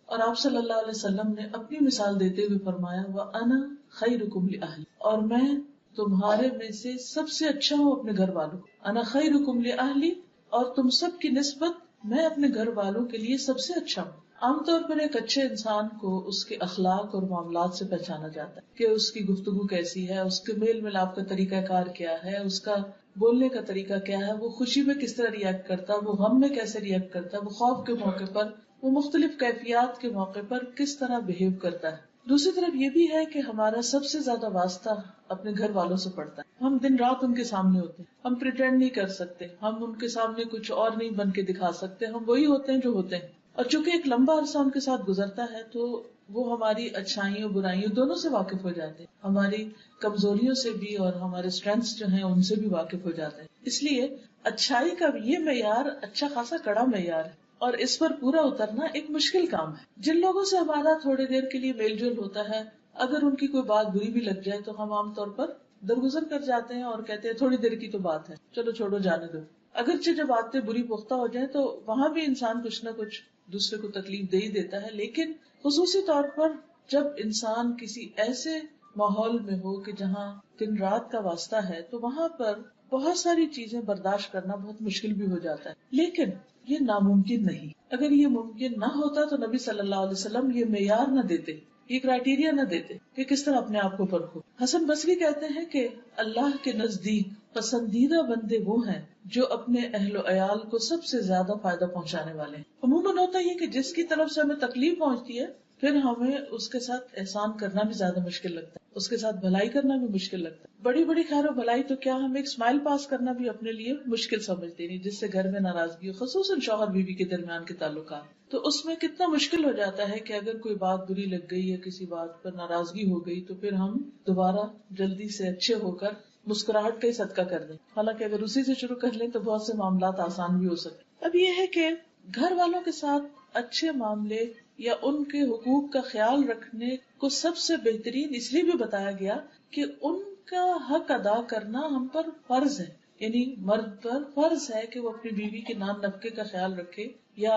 اور آپ صلی اللہ علیہ وسلم نے اپنی مثال دیتے ہوئے فرمایا وَأَنَا خَيْرُكُمْ لِأَهْلِي، اور میں تمہارے میں سے سب سے اچھا ہوں اپنے گھر والوں کو. انا خیرکم لأہلی، اور تم سب کی نسبت میں اپنے گھر والوں کے لیے سب سے اچھا ہوں. عام طور پر ایک اچھے انسان کو اس کے اخلاق اور معاملات سے پہچانا جاتا ہے کہ اس کی گفتگو کیسی ہے، اس کے میل ملاپ کا طریقہ کار کیا ہے، اس کا بولنے کا طریقہ کیا ہے، وہ خوشی میں کس طرح ریئیکٹ کرتا ہے، وہ غم میں کیسے ریئیکٹ کرتا ہے، وہ خوف کے موقع پر، وہ مختلف کیفیات کے موقع پر کس طرح بہیو کرتا ہے. دوسری طرف یہ بھی ہے کہ ہمارا سب سے زیادہ واسطہ اپنے گھر والوں سے پڑتا ہے. ہم دن رات ان کے سامنے ہوتے ہیں، ہم پریٹینڈ نہیں کر سکتے، ہم ان کے سامنے کچھ اور نہیں بن کے دکھا سکتے، ہم وہی ہوتے ہیں جو ہوتے ہیں. اور چونکہ ایک لمبا عرصہ ان کے ساتھ گزرتا ہے تو وہ ہماری اچھائیوں برائیوں دونوں سے واقف ہو جاتے ہیں، ہماری کمزوریوں سے بھی اور ہمارے اسٹرینگث جو ہیں ان سے بھی واقف ہو جاتے ہیں. اس لیے اچھائی کا یہ معیار اچھا خاصا کڑا معیار ہے، اور اس پر پورا اترنا ایک مشکل کام ہے. جن لوگوں سے ہمارا تھوڑی دیر کے لیے میل جول ہوتا ہے، اگر ان کی کوئی بات بری بھی لگ جائے تو ہم عام طور پر درگزر کر جاتے ہیں اور کہتے ہیں تھوڑی دیر کی تو بات ہے، چلو چھوڑو جانے دو. اگرچہ جب باتیں بری پختہ ہو جائیں تو وہاں بھی انسان کچھ نہ کچھ دوسرے کو تکلیف دے ہی دیتا ہے، لیکن خصوصی طور پر جب انسان کسی ایسے ماحول میں ہو کہ جہاں دن رات کا واسطہ ہے تو وہاں پر بہت ساری چیزیں برداشت کرنا بہت مشکل بھی ہو جاتا ہے. لیکن یہ ناممکن نہیں. اگر یہ ممکن نہ ہوتا تو نبی صلی اللہ علیہ وسلم یہ معیار نہ دیتے، یہ کرائیٹیریا نہ دیتے کہ کس طرح اپنے آپ کو پرکھو. حسن بصری کہتے ہیں کہ اللہ کے نزدیک پسندیدہ بندے وہ ہیں جو اپنے اہل و عیال کو سب سے زیادہ فائدہ پہنچانے والے ہیں. عموماً ہوتا یہ کہ جس کی طرف سے ہمیں تکلیف پہنچتی ہے پھر ہمیں اس کے ساتھ احسان کرنا بھی زیادہ مشکل لگتا ہے، اس کے ساتھ بھلائی کرنا بھی مشکل لگتا ہے. بڑی بڑی خیر و بھلائی تو کیا ہم ایک اسمائل پاس کرنا بھی اپنے لیے مشکل سمجھتے نہیں، جس سے گھر میں ناراضگی ہو، خصوصاً شوہر بیوی کے درمیان کے تعلقات، تو اس میں کتنا مشکل ہو جاتا ہے کہ اگر کوئی بات بری لگ گئی یا کسی بات پر ناراضگی ہو گئی تو پھر ہم دوبارہ جلدی سے اچھے ہو کر مسکراہٹ کا ہی صدقہ کر دیں. حالانکہ اگر اسی سے شروع کر لیں تو بہت سے معاملات آسان بھی ہو سکتے. اب یہ ہے کہ گھر والوں کے ساتھ اچھے معاملے یا ان کے حقوق کا خیال رکھنے کو سب سے بہترین اس لیے بھی بتایا گیا کہ ان کا حق ادا کرنا ہم پر فرض ہے. یعنی مرد پر فرض ہے کہ وہ اپنی بیوی کے نان نفقے کا خیال رکھے یا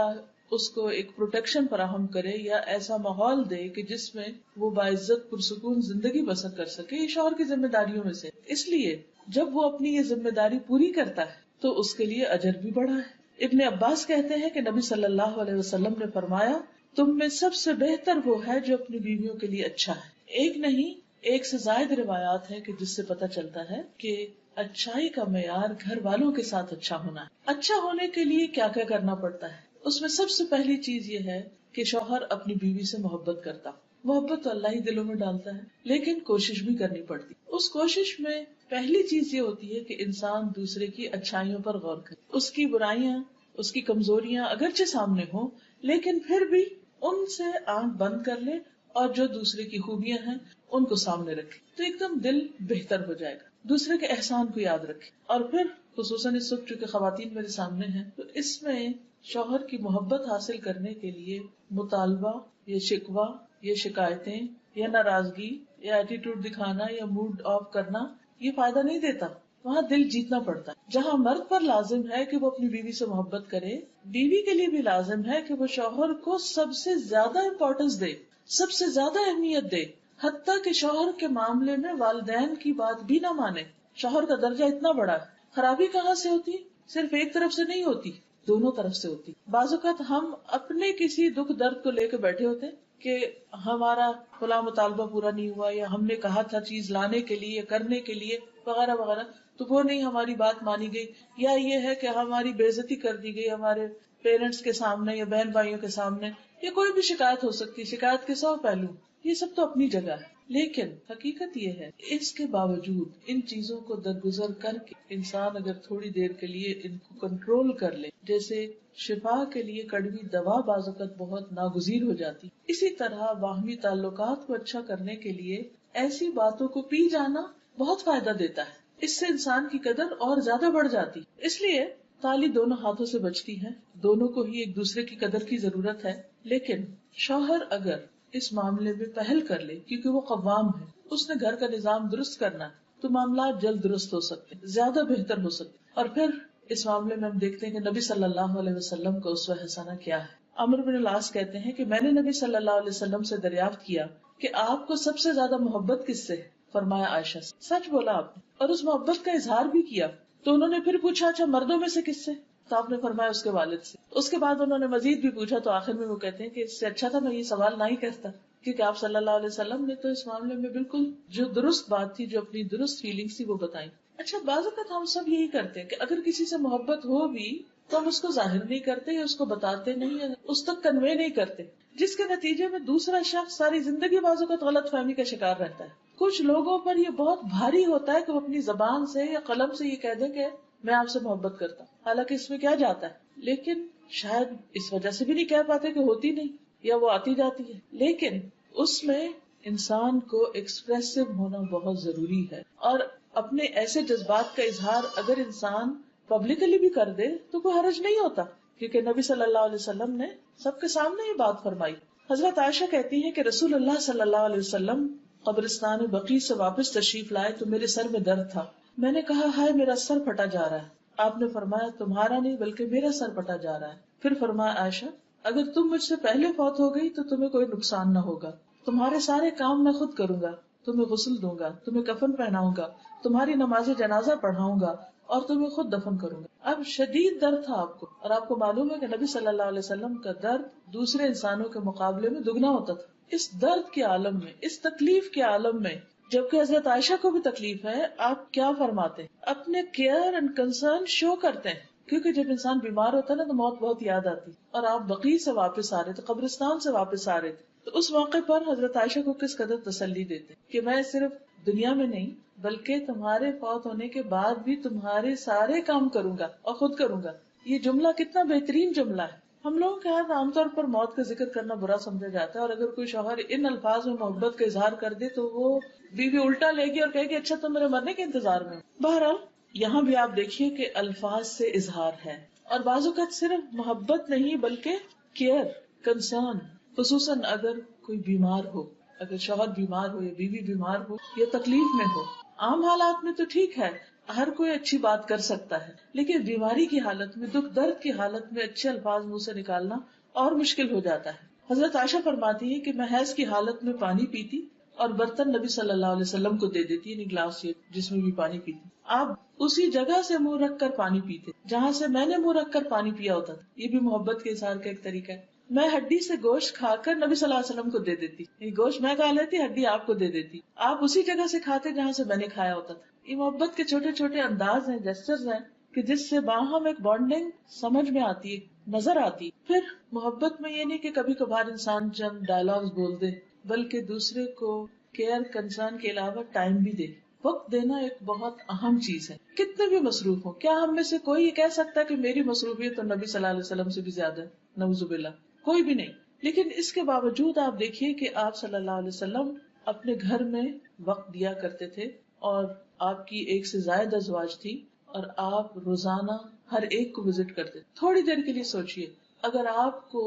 اس کو ایک پروٹیکشن فراہم کرے یا ایسا ماحول دے کہ جس میں وہ باعزت پرسکون زندگی بسر کر سکے. یہ شوہر کی ذمہ داریوں میں سے. اس لیے جب وہ اپنی یہ ذمہ داری پوری کرتا ہے تو اس کے لیے اجر بھی بڑا ہے. ابن عباس کہتے ہیں کہ نبی صلی اللہ علیہ وسلم نے فرمایا تم میں سب سے بہتر وہ ہے جو اپنی بیویوں کے لیے اچھا ہے. ایک نہیں ایک سے زائد روایات ہیں کہ جس سے پتہ چلتا ہے کہ اچھائی کا معیار گھر والوں کے ساتھ اچھا ہونا ہے. اچھا ہونے کے لیے کیا کیا کرنا پڑتا ہے؟ اس میں سب سے پہلی چیز یہ ہے کہ شوہر اپنی بیوی سے محبت کرتا. محبت تو اللہ ہی دلوں میں ڈالتا ہے، لیکن کوشش بھی کرنی پڑتی. اس کوشش میں پہلی چیز یہ ہوتی ہے کہ انسان دوسرے کی اچھائیوں پر غور کرے. اس کی برائیاں، اس کی کمزوریاں اگرچہ سامنے ہوں لیکن پھر بھی ان سے آنکھ بند کر لے اور جو دوسرے کی خوبیاں ہیں ان کو سامنے رکھے تو ایک دم دل بہتر ہو جائے گا. دوسرے کے احسان کو یاد رکھے. اور پھر خصوصاً اس وقت چونکہ خواتین میرے سامنے ہیں تو اس میں شوہر کی محبت حاصل کرنے کے لیے مطالبہ یا شکوہ یا شکایتیں یا ناراضگی یا ایٹیٹیوڈ دکھانا یا موڈ آف کرنا یہ فائدہ نہیں دیتا. وہاں دل جیتنا پڑتا ہے. جہاں مرد پر لازم ہے کہ وہ اپنی بیوی سے محبت کرے، بیوی کے لیے بھی لازم ہے کہ وہ شوہر کو سب سے زیادہ امپورٹنس دے، سب سے زیادہ اہمیت دے، حتیٰ کہ شوہر کے معاملے میں والدین کی بات بھی نہ مانے. شوہر کا درجہ اتنا بڑا ہے. خرابی کہاں سے ہوتی؟ صرف ایک طرف سے نہیں ہوتی، دونوں طرف سے ہوتی. بعض اوقات ہم اپنے کسی دکھ درد کو لے کے بیٹھے ہوتے کہ ہمارا فلاں مطالبہ پورا نہیں ہوا یا ہم نے کہا تھا چیز لانے کے لیے کرنے کے لیے وغیرہ وغیرہ تو وہ نہیں ہماری بات مانی گئی، یا یہ ہے کہ ہماری بے عزتی کر دی گئی ہمارے پیرنٹس کے سامنے یا بہن بھائیوں کے سامنے، یا کوئی بھی شکایت ہو سکتی. شکایت کے 100 پہلو، یہ سب تو اپنی جگہ ہے. لیکن حقیقت یہ ہے اس کے باوجود ان چیزوں کو درگزر کر کے انسان اگر تھوڑی دیر کے لیے ان کو کنٹرول کر لے، جیسے شفا کے لیے کڑوی دوا بعض اوقات بہت ناگزیر ہو جاتی، اسی طرح باہمی تعلقات کو اچھا کرنے کے لیے ایسی باتوں کو پی جانا بہت فائدہ دیتا ہے. اس سے انسان کی قدر اور زیادہ بڑھ جاتی. اس لیے تالی دونوں ہاتھوں سے بجتی ہے، دونوں کو ہی ایک دوسرے کی قدر کی ضرورت ہے. لیکن شوہر اگر اس معاملے میں پہل کر لے کیونکہ وہ قوام ہے، اس نے گھر کا نظام درست کرنا ہے، تو معاملات جلد درست ہو سکتے، زیادہ بہتر ہو سکتے. اور پھر اس معاملے میں ہم دیکھتے ہیں کہ نبی صلی اللہ علیہ وسلم کا اسوہ حسنہ کیا ہے. عمرو بن العاص کہتے ہیں کہ میں نے نبی صلی اللہ علیہ وسلم سے دریافت کیا کہ آپ کو سب سے زیادہ محبت کس سے ہے؟ فرمایا عائشہ سے. سچ بولا آپ نے اور اس محبت کا اظہار بھی کیا. تو انہوں نے پھر پوچھا اچھا مردوں میں سے کس سے؟ تو آپ نے فرمایا اس کے والد سے. اس کے بعد انہوں نے مزید بھی پوچھا تو آخر میں وہ کہتے ہیں کہ اس سے اچھا تھا میں یہ سوال نہ ہی کرتا، کیونکہ آپ صلی اللہ علیہ وسلم نے تو اس معاملے میں بالکل جو درست بات تھی، جو اپنی درست فیلنگ تھی وہ بتائی. اچھا بعض اوقات ہم سب یہی کرتے ہیں کہ اگر کسی سے محبت ہو بھی تو ہم اس کو ظاہر نہیں کرتے یا اس کو بتاتے نہیں یا اس تک کنوے نہیں کرتے، جس کے نتیجے میں دوسرا شخص ساری زندگی بعض اوقات غلط فہمی کا شکار رہتا ہے. کچھ لوگوں پر یہ بہت بھاری ہوتا ہے کہ وہ اپنی زبان سے یا قلم سے یہ کہہ دیں کہ میں آپ سے محبت کرتا ہوں، حالانکہ اس میں کیا جاتا ہے، لیکن شاید اس وجہ سے بھی نہیں کہہ پاتے کہ ہوتی نہیں یا وہ آتی جاتی ہے. لیکن اس میں انسان کو ایکسپریسو ہونا بہت ضروری ہے، اور اپنے ایسے جذبات کا اظہار اگر انسان پبلکلی بھی کر دے تو کوئی حرج نہیں ہوتا، کیونکہ نبی صلی اللہ علیہ وسلم نے سب کے سامنے یہ بات فرمائی. حضرت عائشہ کہتی ہیں کہ رسول اللہ صلی اللہ علیہ وسلم قبرستان بقیع سے واپس تشریف لائے تو میرے سر میں درد تھا. میں نے کہا ہائے میرا سر پھٹا جا رہا ہے. آپ نے فرمایا تمہارا نہیں بلکہ میرا سر پھٹا جا رہا ہے. پھر فرمایا عائشہ اگر تم مجھ سے پہلے فوت ہو گئی تو تمہیں کوئی نقصان نہ ہوگا، تمہارے سارے کام میں خود کروں گا، تمہیں غسل دوں گا، تمہیں کفن پہناؤں گا، تمہاری نماز جنازہ پڑھاؤں گا اور تمہیں خود دفن کروں گا. اب شدید درد تھا آپ کو، اور آپ کو معلوم ہے کہ نبی صلی اللہ علیہ وسلم کا درد دوسرے انسانوں کے مقابلے میں دگنا ہوتا تھا. اس درد کے عالم میں، اس تکلیف کے عالم میں، جبکہ حضرت عائشہ کو بھی تکلیف ہے، آپ کیا فرماتے ہیں؟ اپنے کیئر اینڈ کنسرن شو کرتے ہیں، کیونکہ جب انسان بیمار ہوتا ہے نا تو موت بہت یاد آتی. اور آپ بقیع سے واپس آ رہے تھے، قبرستان سے واپس آ رہے تھے، تو اس موقع پر حضرت عائشہ کو کس قدر تسلی دیتے کہ میں صرف دنیا میں نہیں بلکہ تمہارے فوت ہونے کے بعد بھی تمہارے سارے کام کروں گا اور خود کروں گا. یہ جملہ کتنا بہترین جملہ ہے. ہم لوگوں کے یہاں عام طور پر موت کا ذکر کرنا برا سمجھا جاتا ہے، اور اگر کوئی شوہر ان الفاظ میں محبت کا اظہار کر دے تو وہ بیوی الٹا لے گی اور کہے گی اچھا تم میرے مرنے کے انتظار میں. بہرحال یہاں بھی آپ دیکھیے کہ الفاظ سے اظہار ہے، اور بعض اوقات صرف محبت نہیں بلکہ کیئر، کنسرن، خصوصاً اگر کوئی بیمار ہو، اگر شوہر بیمار ہو یا بیوی بیمار ہو یا تکلیف میں ہو. عام حالات میں تو ٹھیک ہے، ہر کوئی اچھی بات کر سکتا ہے، لیکن بیماری کی حالت میں، دکھ درد کی حالت میں اچھے الفاظ منہ سے نکالنا اور مشکل ہو جاتا ہے. حضرت عائشہ فرماتی ہے کہ میں حیض کی حالت میں پانی پیتی اور برتن نبی صلی اللہ علیہ وسلم کو دے دیتی، یعنی گلاس جس میں بھی پانی پیتی. آپ اسی جگہ سے منہ رکھ کر پانی پیتے جہاں سے میں نے منہ رکھ کر پانی پیا ہوتا تھا. یہ بھی محبت کے اظہار کا ایک طریقہ ہے. میں ہڈی سے گوشت کھا کر نبی صلی اللہ علیہ وسلم کو دے دیتی، یہ گوشت میں کھا لیتی، ہڈی آپ کو دے دیتی. آپ اسی جگہ سے کھاتے جہاں سے میں نے کھایا ہوتا تھا. یہ محبت کے چھوٹے چھوٹے انداز ہیں، جسچرز ہیں کہ جس سے باہم ایک بانڈنگ سمجھ میں آتی ہے، نظر آتی. پھر محبت میں یہ نہیں کہ کبھی کبھار انسان چند ڈائلاگز بول دے، بلکہ دوسرے کو کیئر کنسرن کے علاوہ ٹائم بھی دے. وقت دینا ایک بہت اہم چیز ہے. کتنے بھی مصروف ہوں، کیا ہم میں سے کوئی یہ کہہ سکتا ہے کہ میری مصروفیت تو نبی صلی اللہ علیہ وسلم سے بھی زیادہ ہے؟ نعوذ باللہ، کوئی بھی نہیں. لیکن اس کے باوجود آپ دیکھیے کہ آپ صلی اللہ علیہ وسلم اپنے گھر میں وقت دیا کرتے تھے، اور آپ کی ایک سے زائد ازواج تھی، اور آپ روزانہ ہر ایک کو وزٹ کرتے. تھوڑی دیر کے لیے سوچئے، اگر آپ کو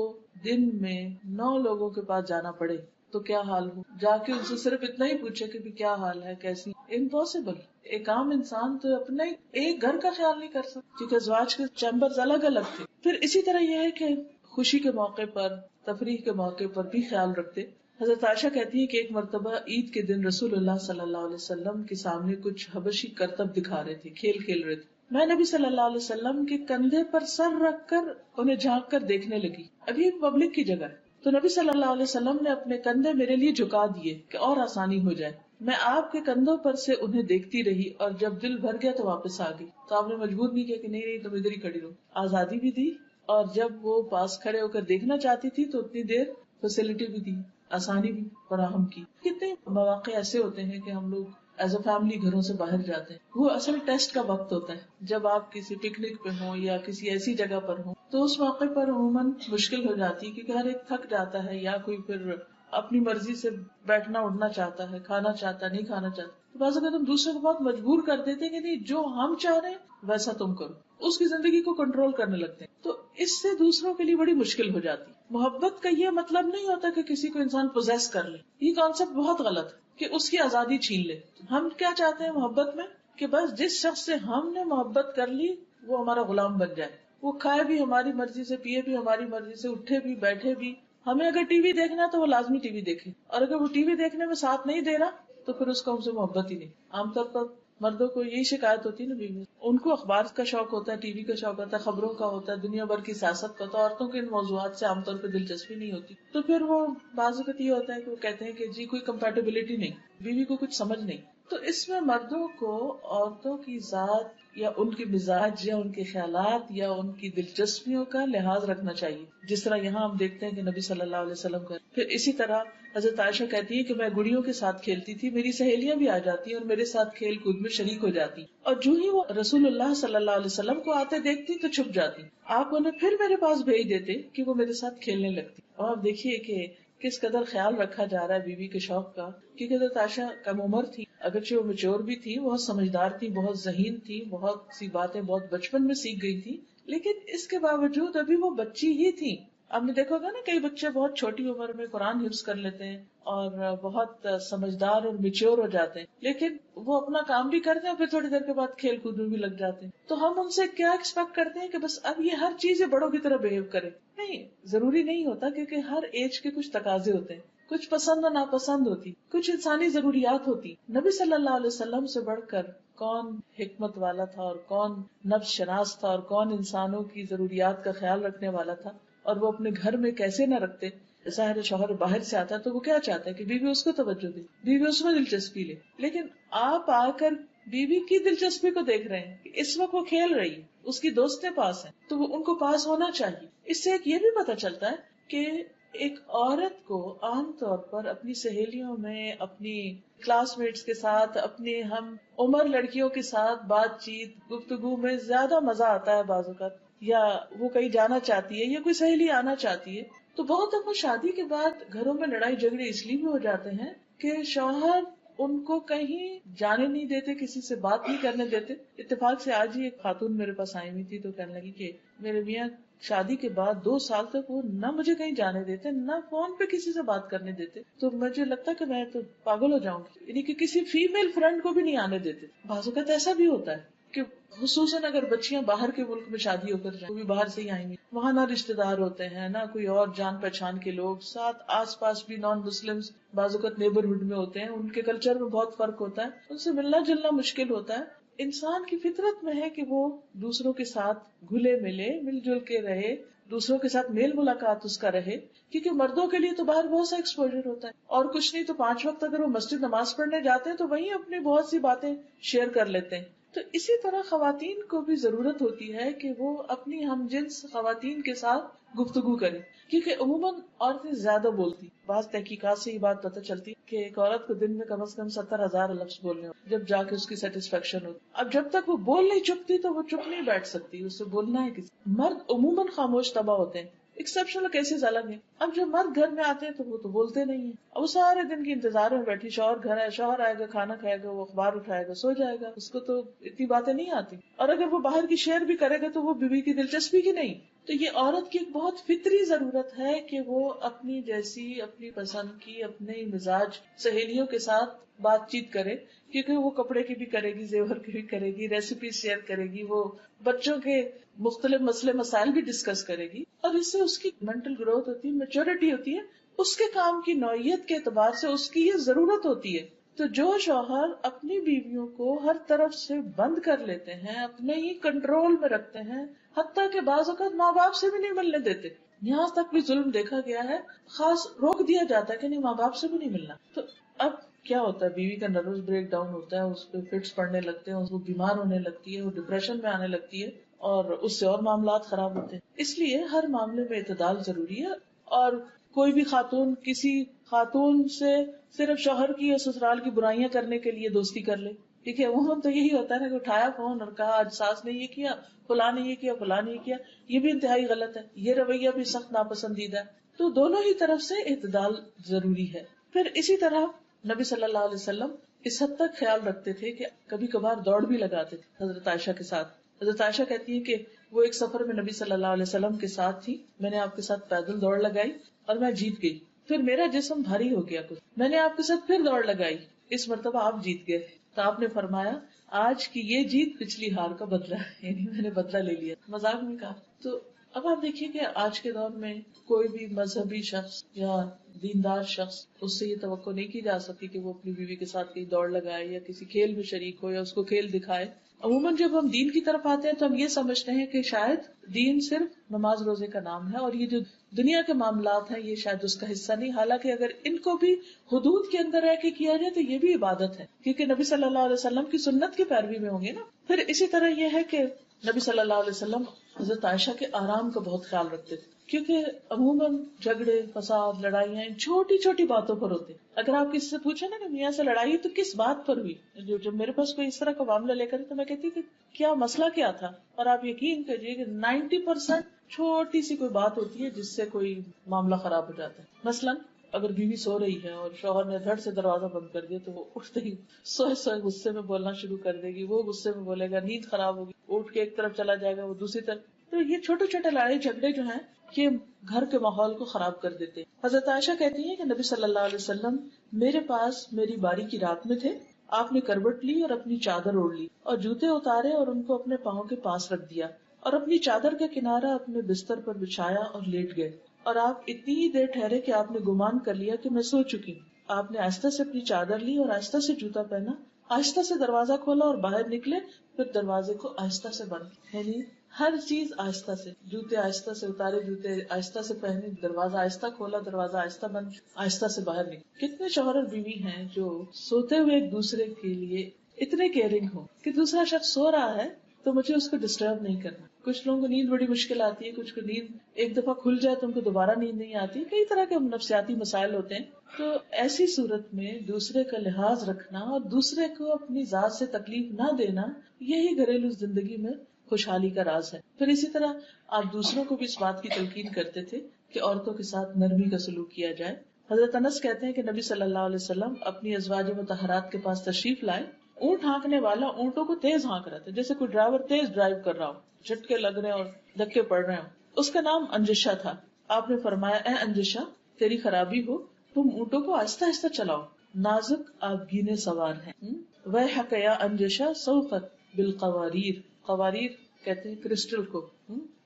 دن میں 9 لوگوں کے پاس جانا پڑے تو کیا حال ہو. جا کے ان سے صرف اتنا ہی پوچھے کہ بھی کیا حال ہے، کیسی. امپاسبل. ایک عام انسان تو اپنے ایک گھر کا خیال نہیں کر سکتا، کیونکہ ازواج کے چیمبرز الگ الگ تھے. پھر اسی طرح یہ ہے کہ خوشی کے موقع پر، تفریح کے موقع پر بھی خیال رکھتے. حضرت عائشہ کہتی ہے کہ ایک مرتبہ عید کے دن رسول اللہ صلی اللہ علیہ وسلم کے سامنے کچھ حبشی کرتب دکھا رہے تھے، کھیل کھیل رہے تھے. میں نبی صلی اللہ علیہ وسلم کے کندھے پر سر رکھ کر انہیں جھانک کر دیکھنے لگی. ابھی ایک پبلک کی جگہ ہے، تو نبی صلی اللہ علیہ وسلم نے اپنے کندھے میرے لیے جھکا دیے کہ اور آسانی ہو جائے. میں آپ کے کندھوں پر سے انہیں دیکھتی رہی، اور جب دل بھر گیا تو واپس آ گئی. تو آپ نے مجبور نہیں کیا کہ نہیں تم ادھر ہی کھڑی رہو، آزادی بھی دی، اور جب وہ پاس کھڑے ہو کر دیکھنا چاہتی تھی تو اتنی دیر فیسلٹی بھی دی، آسانی بھی فراہم کی. کتنے مواقع ایسے ہوتے ہیں کہ ہم لوگ ایز اے فیملی گھروں سے باہر جاتے ہیں. وہ اصل ٹیسٹ کا وقت ہوتا ہے جب آپ کسی پکنک پہ ہوں یا کسی ایسی جگہ پر ہوں، تو اس موقع پر عموماً مشکل ہو جاتی ہے، کیونکہ ہر ایک تھک جاتا ہے، یا کوئی پھر اپنی مرضی سے بیٹھنا اٹھنا چاہتا ہے، کھانا چاہتا ہے، نہیں کھانا چاہتا. تو بعض اوقات ہم دوسرے کو بہت مجبور کر دیتے ہیں کہ نہیں جو ہم چاہ رہے ہیں ویسا تم کرو، اس کی زندگی کو کنٹرول کرنے لگتے ہیں. تو اس سے دوسروں کے لیے بڑی مشکل ہو جاتی. محبت کا یہ مطلب نہیں ہوتا کہ کسی کو انسان پوزیس کر لے. یہ کانسیپٹ بہت غلط ہے کہ اس کی آزادی چھین لے. ہم کیا چاہتے ہیں محبت میں کہ بس جس شخص سے ہم نے محبت کر لی وہ ہمارا غلام بن جائے. وہ کھائے بھی ہماری مرضی سے، پیے بھی ہماری مرضی سے، اٹھے بھی بیٹھے بھی. ہمیں اگر ٹی وی دیکھنا تو وہ لازمی ٹی وی دیکھے، اور اگر وہ ٹی وی دیکھنے میں ساتھ نہیں دے رہا تو پھر اس کو ہم سے محبت ہی نہیں. عام طور پر مردوں کو یہی شکایت ہوتی ہے نا بیوی، ان کو اخبار کا شوق ہوتا ہے، ٹی وی کا شوق ہوتا ہے، خبروں کا ہوتا ہے، دنیا بھر کی سیاست کا ہوتا ہے. عورتوں کے ان موضوعات سے عام طور پہ دلچسپی نہیں ہوتی، تو پھر وہ بعض اوقات یہ ہوتا ہے کہ وہ کہتے ہیں کہ جی کوئی کمپیٹیبلٹی نہیں، بیوی کو کچھ سمجھ نہیں. تو اس میں مردوں کو عورتوں کی ذات یا ان کے مزاج یا ان کے خیالات یا ان کی دلچسپیوں کا لحاظ رکھنا چاہیے، جس طرح یہاں ہم دیکھتے ہیں کہ نبی صلی اللہ علیہ وسلم کا. پھر اسی طرح حضرت عائشہ کہتی ہے کہ میں گڑیوں کے ساتھ کھیلتی تھی، میری سہیلیاں بھی آ جاتی اور میرے ساتھ کھیل کود میں شریک ہو جاتی، اور جو ہی وہ رسول اللہ صلی اللہ علیہ وسلم کو آتے دیکھتی تو چھپ جاتی. آپ انہیں پھر میرے پاس بھیج دیتے کہ وہ میرے ساتھ کھیلنے لگتی. اور آپ دیکھیے کہ کس قدر خیال رکھا جا رہا ہے بیوی کے شوق کا، کیونکہ حضرت عائشہ کم عمر تھی، اگرچہ وہ میچور بھی تھی، بہت سمجھدار تھی، بہت ذہین تھی، بہت سی باتیں بہت بچپن میں سیکھ گئی تھی، لیکن اس کے باوجود ابھی وہ بچی ہی تھی. آپ نے دیکھا ہوگا نا کئی بچے بہت چھوٹی عمر میں قرآن حفظ کر لیتے ہیں اور بہت سمجھدار اور میچور ہو جاتے ہیں، لیکن وہ اپنا کام بھی کرتے ہیں اور پھر تھوڑی دیر کے بعد کھیل کود میں بھی لگ جاتے ہیں. تو ہم ان سے کیا ایکسپیکٹ کرتے ہیں کہ بس اب یہ ہر چیز بڑوں کی طرح بہیو کرے؟ نہیں، ضروری نہیں ہوتا، کیونکہ ہر ایج کے کچھ تقاضے ہوتے ہیں، کچھ پسند اور ناپسند ہوتی، کچھ انسانی ضروریات ہوتی. نبی صلی اللہ علیہ وسلم سے بڑھ کر کون حکمت والا تھا اور کون نفس شناس تھا اور کون انسانوں کی ضروریات کا خیال رکھنے والا تھا، اور وہ اپنے گھر میں کیسے نہ رکھتے. ظاہر شوہر باہر سے آتا ہے تو وہ کیا چاہتا ہے کہ بیوی اس کو توجہ دے، بیوی اس میں دلچسپی لے، لیکن آپ آ کر بیوی کی دلچسپی کو دیکھ رہے ہیں کہ اس وقت وہ کھیل رہی ہے، اس کی دوستیں پاس ہیں تو وہ ان کو پاس ہونا چاہیے. اس سے ایک یہ بھی پتہ چلتا ہے کہ ایک عورت کو عام طور پر اپنی سہیلیوں میں، اپنی کلاس میٹس کے ساتھ، اپنی ہم عمر لڑکیوں کے ساتھ بات چیت گفتگو میں زیادہ مزہ آتا ہے بعض اوقات، یا وہ کہیں جانا چاہتی ہے یا کوئی سہیلی آنا چاہتی ہے. تو بہت دفعہ شادی کے بعد گھروں میں لڑائی جھگڑے اس لیے بھی ہو جاتے ہیں کہ شوہر ان کو کہیں جانے نہیں دیتے، کسی سے بات نہیں کرنے دیتے. اتفاق سے آج ہی ایک خاتون میرے پاس آئی ہوئی تھی تو کہنے لگی کہ میرے میاں شادی کے بعد 2 سال تک وہ نہ مجھے کہیں جانے دیتے، نہ فون پہ کسی سے بات کرنے دیتے. تو مجھے لگتا کہ میں تو پاگل ہو جاؤں گی، یعنی کہ کسی فیمیل فرینڈ کو بھی نہیں آنے دیتے. بعض اوقات ایسا بھی ہوتا ہے کہ خصوصاً اگر بچیاں باہر کے ملک میں شادی ہو کر جائیں، وہ بھی باہر سے ہی آئیں گی، وہاں نہ رشتے دار ہوتے ہیں نہ کوئی اور جان پہچان کے لوگ ساتھ، آس پاس بھی نان مسلمز بعض اوقات نیبرہڈ میں ہوتے ہیں، ان کے کلچر میں بہت فرق ہوتا ہے، ان سے ملنا جلنا مشکل ہوتا ہے. انسان کی فطرت میں ہے کہ وہ دوسروں کے ساتھ گھلے ملے، مل جل کے رہے، دوسروں کے ساتھ میل ملاقات اس کا رہے، کیونکہ مردوں کے لیے تو باہر بہت سا ایکسپوجر ہوتا ہے، اور کچھ نہیں تو 5 وقت اگر وہ مسجد نماز پڑھنے جاتے ہیں تو وہیں اپنی بہت سی باتیں شیئر کر لیتے ہیں. تو اسی طرح خواتین کو بھی ضرورت ہوتی ہے کہ وہ اپنی ہم جنس خواتین کے ساتھ گفتگو کریں، کیونکہ عموماً عورتیں زیادہ بولتی. بعض تحقیقات سے یہ بات پتہ چلتی کہ ایک عورت کو دن میں کم از کم 70,000 لفظ بولنے ہوتے جب جا کے اس کی سیٹسفیکشن ہوتی. اب جب تک وہ بول نہیں چکتی تو وہ چپ نہیں بیٹھ سکتی، اس سے بولنا ہے. کسی مرد عموماً خاموش طبع ہوتے ہیں، ایکسیپشنل کیسز الگ ہیں. اب جب مرد گھر میں آتے ہیں تو وہ تو بولتے نہیں ہیں، اب وہ سارے دن کی انتظار میں بیٹھی، شوہر گھر ہے، شوہر آئے گا، کھانا کھائے گا، وہ اخبار اٹھائے گا، سو جائے گا، اس کو تو اتنی باتیں نہیں آتی. اور اگر وہ باہر کی شیئر بھی کرے گا تو وہ بیوی کی دلچسپی کی نہیں. تو یہ عورت کی ایک بہت فطری ضرورت ہے کہ وہ اپنی جیسی، اپنی پسند کی، اپنے مزاج سہیلیوں کے ساتھ بات چیت کرے، کیونکہ وہ کپڑے کی بھی کرے گی، زیور کی بھی کرے گی، ریسیپی شیئر کرے گی، وہ بچوں کے مختلف مسئلے مسائل بھی ڈسکس کرے گی، اور اس سے اس کی مینٹل گروتھ ہوتی ہے، میچورٹی ہوتی ہے. اس کے کام کی نوعیت کے اعتبار سے اس کی یہ ضرورت ہوتی ہے. تو جو شوہر اپنی بیویوں کو ہر طرف سے بند کر لیتے ہیں، اپنے ہی کنٹرول میں رکھتے ہیں، حتیٰ کہ بعض اوقات ماں باپ سے بھی نہیں ملنے دیتے، یہاں تک بھی ظلم دیکھا گیا ہے، خاص روک دیا جاتا ہے کہ نہیں ماں باپ سے بھی نہیں ملنا. تو اب کیا ہوتا ہے، بیوی کا نروس بریک ڈاؤن ہوتا ہے، اس پہ فٹس پڑنے لگتے ہیں، وہ بیمار ہونے لگتی ہے، وہ ڈپریشن میں آنے لگتی ہے، اور اس سے اور معاملات خراب ہوتے ہیں. اس لیے ہر معاملے میں اعتدال ضروری ہے. اور کوئی بھی خاتون کسی خاتون سے صرف شوہر کی یا سسرال کی برائیاں کرنے کے لیے دوستی کر لے، ٹھیک ہے، وہ تو یہی ہوتا ہے نا کہ اٹھایا فون اور کہا آج ساس نے یہ کیا، فلاں نے یہ کیا، فلاں نے یہ کیا. یہ بھی انتہائی غلط ہے، یہ رویہ بھی سخت ناپسندیدہ ہے. تو دونوں ہی طرف سے اعتدال ضروری ہے. پھر اسی طرح نبی صلی اللہ علیہ وسلم اس حد تک خیال رکھتے تھے کہ کبھی کبھار دوڑ بھی لگاتے تھے حضرت عائشہ کے ساتھ. حضرت عائشہ کہتی ہے کہ وہ ایک سفر میں نبی صلی اللہ علیہ وسلم کے ساتھ تھی، میں نے آپ کے ساتھ پیدل دوڑ لگائی اور میں جیت گئی. پھر میرا جسم بھاری ہو گیا کچھ، میں نے آپ کے ساتھ پھر دوڑ لگائی، اس مرتبہ آپ جیت گئے. تو آپ نے فرمایا آج کی یہ جیت پچھلی ہار کا بدلہ ہے، یعنی میں نے بدلہ لے لیا، مذاق میں کہا۔ تو اب آپ دیکھیے کہ آج کے دور میں کوئی بھی مذہبی شخص یا دیندار شخص، اس سے یہ توقع نہیں کی جا سکتی کہ وہ اپنی بیوی کے ساتھ کہیں دوڑ لگائے یا کسی کھیل میں شریک ہو یا اس کو کھیل دکھائے۔ عموماً جب ہم دین کی طرف آتے ہیں تو ہم یہ سمجھتے ہیں کہ شاید دین صرف نماز روزے کا نام ہے، اور یہ جو دنیا کے معاملات ہیں یہ شاید اس کا حصہ نہیں، حالانکہ اگر ان کو بھی حدود کے اندر رہ کے کیا جائے تو یہ بھی عبادت ہے، کیونکہ نبی صلی اللہ علیہ وسلم کی سنت کی پیروی میں ہوں گے نا۔ پھر اسی طرح یہ ہے کہ نبی صلی اللہ علیہ وسلم حضرت عائشہ کے آرام کا بہت خیال رکھتے تھے، کیونکہ عموماً جھگڑے فساد لڑائیاں چھوٹی چھوٹی باتوں پر ہوتے۔ اگر آپ کسی سے پوچھیں نا کہ میاں سے لڑائی تو کس بات پر ہوئی، جب میرے پاس کوئی اس طرح کا معاملہ لے کر تو میں کہتی کہ کیا مسئلہ کیا تھا، اور آپ یقین کریے کہ 90% چھوٹی سی کوئی بات ہوتی ہے جس سے کوئی معاملہ خراب ہو جاتا ہے۔ مثلاً اگر بیوی سو رہی ہے اور شوہر نے دھڑ سے دروازہ بند کر دیا تو وہ اٹھتے ہی سوئے سوئے غصے میں بولنا شروع کر دے گی، وہ غصے میں بولے گا، نیند خراب ہوگی، اٹھ کے ایک طرف چلا جائے گا، وہ دوسری طرف۔ تو یہ چھوٹے چھوٹے لڑائی جھگڑے جو ہیں یہ گھر کے ماحول کو خراب کر دیتے۔ حضرت عائشہ کہتی ہیں کہ نبی صلی اللہ علیہ وسلم میرے پاس میری باری کی رات میں تھے، آپ نے کروٹ لی اور اپنی چادر اوڑھ لی اور جوتے اتارے اور ان کو اپنے پاؤں کے پاس رکھ دیا اور اپنی چادر کا کنارہ اپنے بستر پر بچھایا اور لیٹ گئے، اور آپ اتنی ہی دیر ٹھہرے کہ آپ نے گمان کر لیا کہ میں سو چکی ہوں۔ آپ نے آہستہ سے اپنی چادر لی اور آہستہ سے جوتا پہنا، آہستہ سے دروازہ کھولا اور باہر نکلے، پھر دروازے کو آہستہ سے بند، یعنی ہر چیز آہستہ سے، جوتے آہستہ سے اتارے، جوتے آہستہ سے پہنے، دروازہ آہستہ کھولا، دروازہ آہستہ بند، آہستہ سے باہر نکلے۔ کتنے شوہر اور بیوی ہیں جو سوتے ہوئے ایک دوسرے کے لیے اتنے کیئرنگ ہو کہ دوسرا شخص سو رہا ہے تو مجھے اس کو ڈسٹرب نہیں کرنا۔ کچھ لوگوں کو نیند بڑی مشکل آتی ہے، کچھ کو نیند ایک دفعہ کھل جائے تو ان کو دوبارہ نیند نہیں آتی، کئی طرح کے نفسیاتی مسائل ہوتے ہیں۔ تو ایسی صورت میں دوسرے کا لحاظ رکھنا اور دوسرے کو اپنی ذات سے تکلیف نہ دینا، یہی گھریلو زندگی میں خوشحالی کا راز ہے۔ پھر اسی طرح آپ دوسروں کو بھی اس بات کی تلقین کرتے تھے کہ عورتوں کے ساتھ نرمی کا سلوک کیا جائے۔ حضرت انس کہتے ہیں کہ نبی صلی اللہ علیہ وسلم اپنی ازواج مطہرات کے پاس تشریف لائے، اونٹ ہانکنے والا اونٹوں کو تیز ہانک رہا تھا، جیسے کوئی ڈرائیور تیز ڈرائیو کر رہا ہو، جھٹکے لگ رہے ہیں اور دھکے پڑ رہے ہوں۔ اس کا نام انجشا تھا۔ آپ نے فرمایا اے انجشا، تیری خرابی ہو، تم اونٹوں کو آہستہ آہستہ چلاؤ، نازک آبگینے سوار ہیں۔ ویحک یا انجشا سوقت بالقواریر، قواریر کہتے ہیں کرسٹل کو،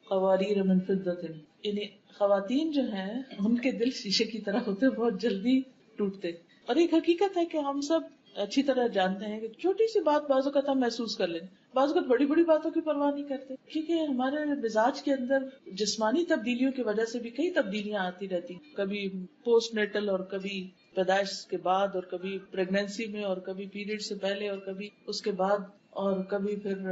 قواریر من فضة، یعنی خواتین جو ہیں ان کے دل شیشے کی طرح ہوتے، بہت جلدی ٹوٹتے۔ اور ایک حقیقت ہے کہ ہم سب اچھی طرح جانتے ہیں کہ چھوٹی سی بات بعض اوقات ہم محسوس کر لیں، بعض اوقات بڑی بڑی باتوں کی پرواہ نہیں کرتے، کیونکہ ہمارے مزاج کے اندر جسمانی تبدیلیوں کی وجہ سے بھی کئی تبدیلیاں آتی رہتی، کبھی پوسٹ نیٹل اور کبھی پیدائش کے بعد، اور کبھی پریگنینسی میں، اور کبھی پیریڈ سے پہلے، اور کبھی اس کے بعد، اور کبھی پھر